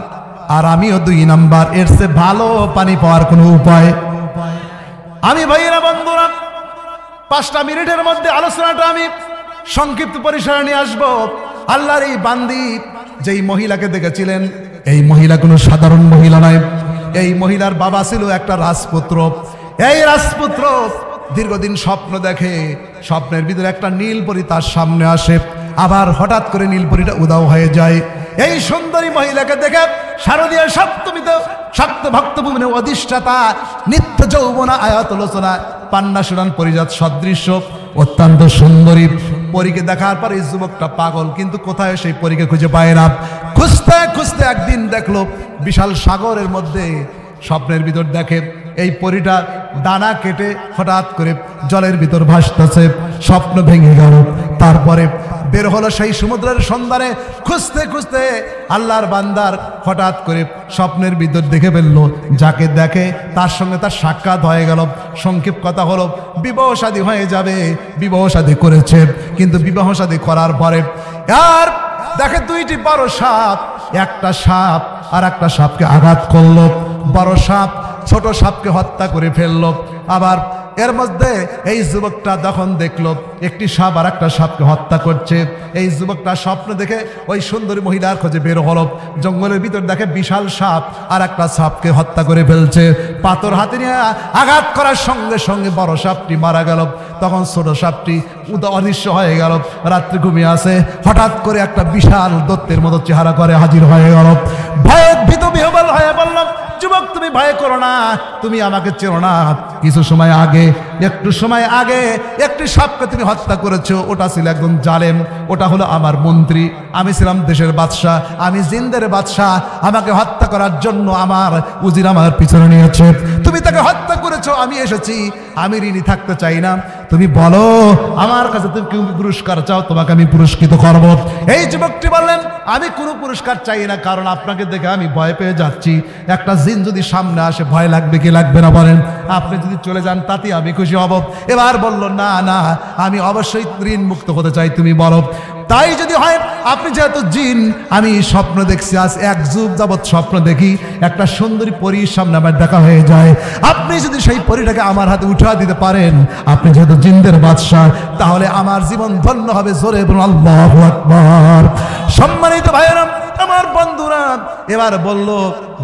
আর আমিও 2 নাম্বার। এর চেয়ে ভালো পানি পাওয়ার কোনো উপায়? আমি ভাইয়েরা বন্ধুরা 5টা মিনিটের মধ্যে আলোচনাটা আমি সংক্ষিপ্ত পরিসরে নিয়ে আসবো। আল্লাহর এই বান্দি যেই মহিলাকে দেখেছিলেন, এই মহিলা কোনো সাধারণ মহিলা নয়। এই মহিলার বাবা ছিল একটা রাজপুত্র। এই রাজপুত্র দীর্ঘদিন স্বপ্ন দেখে, স্বপ্নের ভিতরে একটা নীলপরি তার সামনে আসে, আবার হঠাৎ করে নীলপরিটা উধাও হয়ে যায়। এই সুন্দরী মহিলাকে দেখে শারদীয় সপ্তমীতে শক্ত ভক্তভূমি অধিষ্ঠাতা নিত্য যৌবনা আয়াতলোচনা পান্না সুরান পরিজাত সদৃশ্য অত্যন্ত সুন্দরী পরীকে দেখার পর এই যুবকটা পাগল, কিন্তু কোথায় সেই পরীকে খুঁজে পায় না। খুঁজতে খুঁজতে একদিন দেখলো বিশাল সাগরের মধ্যে, স্বপ্নের ভিতর দেখে এই পরীটা ডানা কেটে হঠাৎ করে জলের ভিতর ভাসতেছে। স্বপ্ন ভেঙে গেল। তারপরে বের হলো সেই সমুদ্রের সন্ধানে। খুঁজতে খুঁজতে আল্লাহর বান্দার হঠাৎ করে স্বপ্নের ভিতর দেখে ফেললো, যাকে দেখে তার সঙ্গে তার সাক্ষাৎ হয়ে গেল। সংক্ষেপ কথা হলো, বিবাহ শাদী হয়ে যাবে। বিবাহ শাদী করেছে, কিন্তু বিবাহ শাদী করার পরে আর দেখে দুইটি বড় সাপ, একটা সাপ আর একটা সাপকে আঘাত করলো। বড় সাপ ছোট সাপকে হত্যা করে ফেললো। আবার এর মধ্যে এই যুবকটা যখন দেখলো একটি সাপ আর একটা সাপকে হত্যা করছে, এই যুবকটা স্বপ্ন দেখে ওই সুন্দরী মহিলার খোঁজে বের হলো। জঙ্গলের ভিতর দেখে বিশাল সাপ আর একটা সাপকে হত্যা করে ফেলছে। পাথর হাতে নিয়ে আঘাত করার সঙ্গে সঙ্গে বড় সাপটি মারা গেল। তখন ছোট সাপটি অদৃশ্য হয়ে গেল। রাত্রি ঘুমিয়ে আসে, হঠাৎ করে একটা বিশাল দৈত্যের মতো চেহারা করে হাজির হয়ে গেল। ভয়ে ভীত বিহ্বল হয়ে বললাম, যুবক তুমি ভয় করো না, তুমি আমাকে চেনো না। কিছু সময় আগে, একটু সময় আগে একটি সাপকে তুমি হত্যা করেছো। ওটা ছিল একদম জালেম, ওটা হলো আমার মন্ত্রী। আমি ছিলাম দেশের বাদশাহ, আমি জিন্দের বাদশাহ। আমাকে হত্যা করার জন্য আমার উজির আমার পিছনে নিয়েছে। তুমি তাকে হত্যা করেছো, আমি এসেছি, আমি ঋণী থাকতে চাই না। তুমি বলো আমার কাছে তুমি কি পুরস্কার চাও, তোমাকে আমি পুরস্কৃত করব। এই যুবকটি বললেন, আমি কোনো পুরস্কার চাই না, কারণ আপনাকে দেখে আমি ভয় পেয়ে যাচ্ছি। একটা জিন যদি সামনে আসে ভয় লাগবে কি লাগবে না বলেন? আপনি যদি চলে যান তাতে আমি খুশি হব। এবার বলল, না না, আমি অবশ্যই ঋণ মুক্ত হতে চাই, তুমি বলো। তাই যদি হয়, আপনি যেহেতু জিন, আমি স্বপ্ন দেখছি, আজ এক যুগ যাবৎ স্বপ্ন দেখি একটা সুন্দরী পরীর সামনে আমার দেখা হয়ে যায়। আপনি যদি সেই পরীটাকে আমার হাতে উঠা দিতে পারেন, আপনি যেহেতু জিনদের বাদশাহ, তাহলে আমার জীবন ধন্য হবে। জোরে বলুন আল্লাহু আকবার। সম্মানিত ভাইয়েরা, আমার বন্ধুরা, এবার বলল,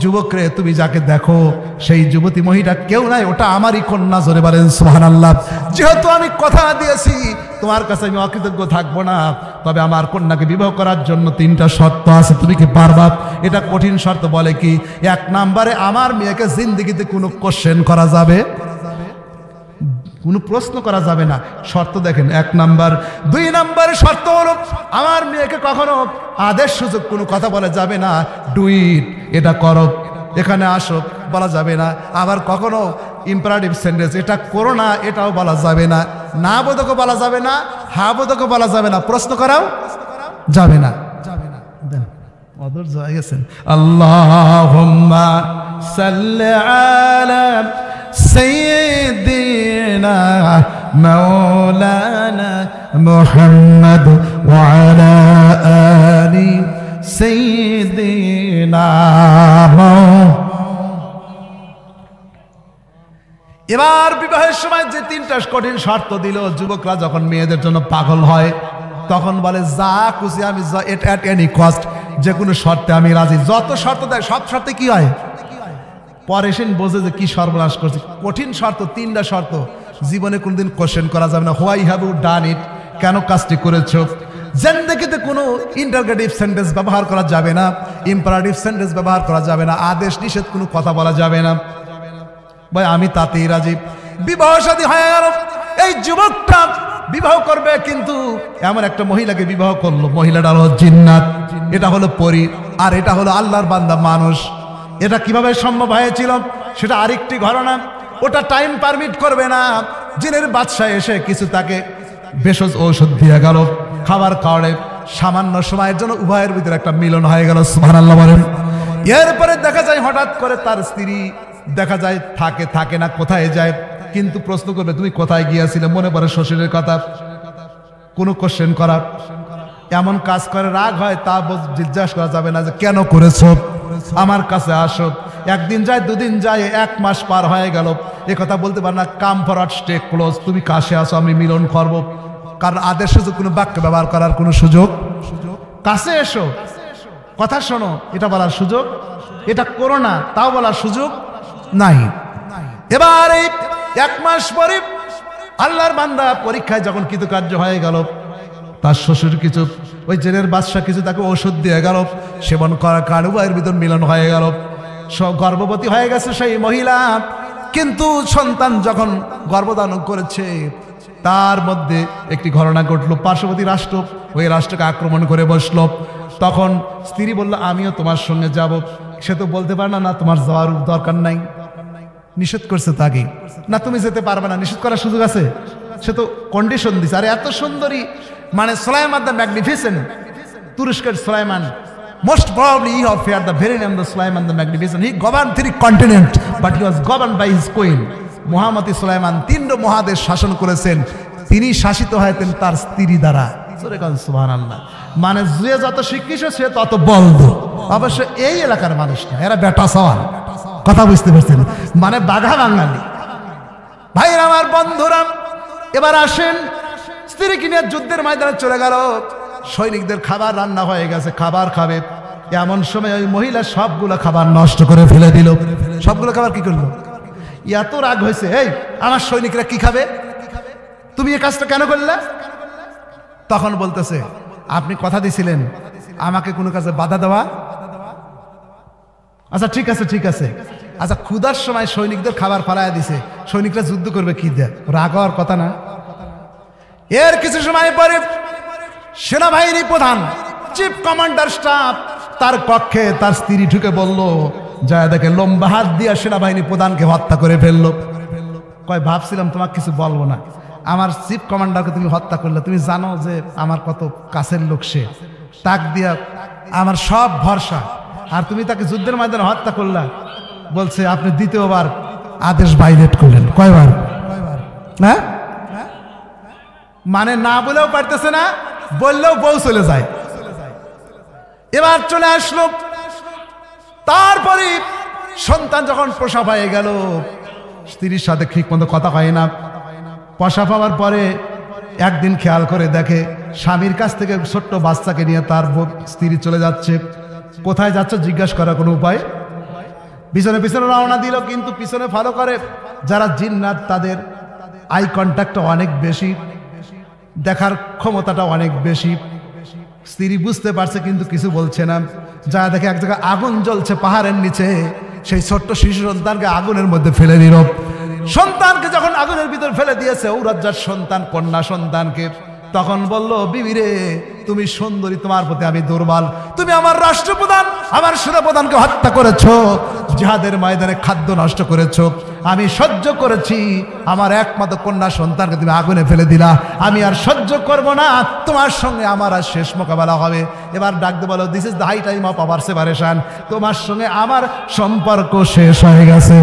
যুবক রে, তুমি যাকে দেখো সেই যুবতী মহিলা কেউ নাই, ওটা আমারই কন্যা। জোরে বলেন সুবহানাল্লাহ। যেহেতু আমি কথা দিয়েছি তোমার কাছে আমি অকৃতজ্ঞ থাকবো না, তবে আমার কন্যাকে বিবাহ করার জন্য 3টা শর্ত আছে, তুমি কি পারবা? এটা কঠিন শর্ত। বলে কি? 1 নম্বরে আমার মেয়েকে জিন্দেগিতে কোনো কোশ্চেন করা যাবে, কোনো প্রশ্ন করা যাবে না। শর্ত দেখেন, 1 নাম্বার। 2 নাম্বার শর্ত হলো আমার মেয়েকে কখনো আদেশ সুযোগ কোনো কথা বলা যাবে না। ডু ইট, এটা করো, এখানে আসো বলা যাবে না। আবার কখনো ইম্পারেটিভ সেন্টেন্স, এটা করো না, এটাও বলা যাবে না। না বোধকও বলা যাবে না, হা বোধকও বলা যাবে না, প্রশ্ন করাও যাবে না। অদর হয়ে গেছেন। আল্লাহুম্মা সাল্লি আলা সাইয়্যিদিনা মাওলানা মুহাম্মদ ওয়া আলা আলি সাইয়্যিদিনা। এবার বিবাহের সময় যে 3টা কঠিন শর্ত দিল, যুবকরা যখন মেয়েদের জন্য পাগল হয় তখন বলে, যা খুশি আমি, এট এনি কস্ট, যে কোনো শর্তে আমি রাজি। যত শর্ত দেয় সব শর্তে কি হয়? পরে সেন বোঝে যে কি সর্বনাশ করছে। কঠিন শর্ত, 3টা শর্ত, জীবনে কোনদিন কোশ্চেন করা যাবে না। হোয়াই হ্যাভ ইউ ডান ইট, কেন কাজটি করেছো। জিন্দেগিতে কোনো ইন্টারগেটিভ সেন্টেন্স ব্যবহার করা যাবে না, ইম্পারেটিভ সেন্টেন্স ব্যবহার করা যাবে না, আদেশ নিষেধ কোনো কথা বলা যাবে না। ভাই আমি তাতেই রাজি। বিবাহ শাদী হয়ে গেল। এই যুবকটা বিবাহ করবে, কিন্তু এমন একটা মহিলাকে বিবাহ করলো, মহিলাটা হলো জিন্নাত, এটা হলো পরী, আর এটা হলো আল্লাহর বান্দা মানুষ। এটা কিভাবে সম্ভব হয়েছিল সেটা আরেকটি ঘটনা। ওটা টাইম পারমিট করবে না। জিনের বাদশা এসে কিছু তাকে ভেষজ ঔষধ দিয়ে গেল, খাবার খাওয়ারে সামান্য সময়ের জন্য উভয়ের ভিতরে একটা মিলন হয়ে গেল। সুবহানাল্লাহ বলেন। এরপরে দেখা যায় হঠাৎ করে তার স্ত্রী দেখা যায় থাকে না, কোথায় যায়। কিন্তু প্রশ্ন করবে, তুমি কোথায় গিয়েছিলে? মনে পড়ে শ্বশুরের কথা, কোনো কোশ্চেন করা, এমন কাজ করে রাগ হয়, তা জিজ্ঞাসা করা যাবে না যে কেন করেছো, আমার কাছে আসো। 1 দিন যায়, 2 দিন যায়, 1 মাস পার হয়ে গেল, এ কথা বলতে পার না। কাম ফরওয়ার্ড, স্টে ক্লোজ, তুমি কাছে আসো, আমি মিলন করবো। কারণ আদেশ সুযোগ কোনো বাক্য ব্যবহার করার কোনো সুযোগ, কাছে এসো, কথা শোনো, এটা বলার সুযোগ, এটা করো না তাও বলার সুযোগ নাই। এবার এই 1 মাস পরে আল্লাহর বান্দা পরীক্ষায় যখন কৃতকার্য হয়ে গেল, তার শ্বশুর কিছু, ওই জেলের বাদশা কিছু তাকে ওষুধ দিয়ে গেল, সেবন করার কারণে উভয়ের ভিতর মিলন হয়ে গেল। গর্ভবতী হয়ে গেছে সেই মহিলা, কিন্তু সন্তান যখন গর্ভধারণ করেছে তার মধ্যে একটি ঘটনা ঘটলো। পার্শ্ববর্তী রাষ্ট্র ওই রাষ্ট্রকে আক্রমণ করে বসলো। তখন স্ত্রী বলল, আমিও তোমার সঙ্গে যাব। সে তো বলতে পারে না, না তোমার যাওয়ার দরকার নাই, নিষেধ করছে তাকে, না তুমি যেতে পারবে না, নিষেধ করার সুযোগ আছে? সে তো কন্ডিশন দিছে। আরে এত সুন্দরী মানে সুলাইমান দ্য ম্যাগনিফিসেন্ট, তুরস্কের Sulaiman, most probably he have feared the very name the Sulaiman the Magnificent. He governed 3 continents, but he was governed by his queen. Muhammad Sulaiman 3 মহাদেশ শাসন করেছেন, তিনি শাসিত হয়েছেন তার স্ত্রী দ্বারা। সুবহানাল্লাহ। মানে যে যত শিক্ষিত সে তত বলদ। অবশ্য এই এলাকার মানুষ না, এরা বেটা সওয়াল, কথা বুঝতে পারছেন, মানে বাঘা বাঙালি। ভাইরা আমার, বন্ধুরা, এবার আসেন স্ত্রীকে নিয়ে যুদ্ধের ময়দানে চলে গেল। সৈনিকদের খাবার রান্না হয়ে গেছে, খাবার খাবে, এমন সময় ওই মহিলা সবগুলো খাবার নষ্ট করে ফেলে দিল। সবগুলো খাবার কি করলো? এত রাগ হয়েছে, এই আমার সৈনিকরা কি খাবে, তুমি এই কাজটা কেন করলে? তখন বলতেছে, আপনি কথা দিছিলেন আমাকে কোনো কাজে বাধা দেওয়া। আচ্ছা ঠিক আছে, ঠিক আছে। আচ্ছা, ক্ষুধার সময় সৈনিকদের খাবার ফালাইয়া দিছে, সৈনিকরা যুদ্ধ করবে কি দিয়ে? রাগ হওয়ার কথা না। এর কিছু সময় পরে সেনাবাহিনী প্রধান, চিফ কমান্ডার স্টাফ, তার কক্ষে তার স্ত্রী ঢুকে বলল, যা দেখে লম্বা হাত দিয়া সেনাবাহিনী প্রধানকে হত্যা করে ফেললো। কয়, ভাবছিলাম তোমাকে কিছু বলবো না, আমার চিফ কমান্ডারকে তুমি হত্যা করলে, তুমি জানো যে আমার কত কাছের লোক, সে তাক দিয়া আমার সব ভরসা, আর তুমি তাকে যুদ্ধের ময়দানে হত্যা করলা। বলছে, আপনি দ্বিতীয়বার আদেশ ভাইলেট করলেন। কয়বার? হ্যাঁ, মানে না বলেও পারতেছে না, বললেও বউ চলে যায়। এবার চলে আসলো, তারপরে সন্তান যখন প্রসব হয়ে গেল, স্ত্রীর সাথে ঠিক মতো কথা হয় না। প্রসব হওয়ার পরে একদিন খেয়াল করে দেখে স্বামীর কাছ থেকে ছোট্ট বাচ্চাকে নিয়ে তার স্ত্রী চলে যাচ্ছে। কোথায় যাচ্ছে জিজ্ঞাসা করার কোনো উপায়? পিছনে পিছনে রওনা দিল, কিন্তু পিছনে ফলো করে যারা জিন্নাত, তাদের আই কন্ট্যাক্টটা অনেক বেশি, দেখার ক্ষমতাটা অনেক বেশি। স্ত্রী বুঝতে পারছে কিন্তু কিছু বলছে না। যা দেখে এক জায়গায় আগুন জ্বলছে পাহাড়ের নিচে, সেই ছোট্ট শিশু সন্তানকে আগুনের মধ্যে ফেলে দিল। সন্তানকে যখন আগুনের ভিতর ফেলে দিয়েছে, ঔরজ্জার সন্তান, কন্যা সন্তানকে, তখন বলল, বিবি রে, তুমি সুন্দরী, তোমার প্রতি আমি দুর্বল, তুমি আমার রাষ্ট্রপ্রধান, আমার সেনাপ্রধানকে হত্যা করেছো, জিহাদের ময়দানে খাদ্য নষ্ট করেছো, আমি সহ্য করেছি, আমার একমাত্র কন্যা সন্তানকে তুমি আগুনে ফেলে দিলা, আমি আর সহ্য করব না, তোমার সঙ্গে আমার আর শেষ মোকাবেলা হবে। এবার ডাকতে বলো, this is the high time of our separation, তোমার সঙ্গে আমার সম্পর্ক শেষ হয়ে গেছে।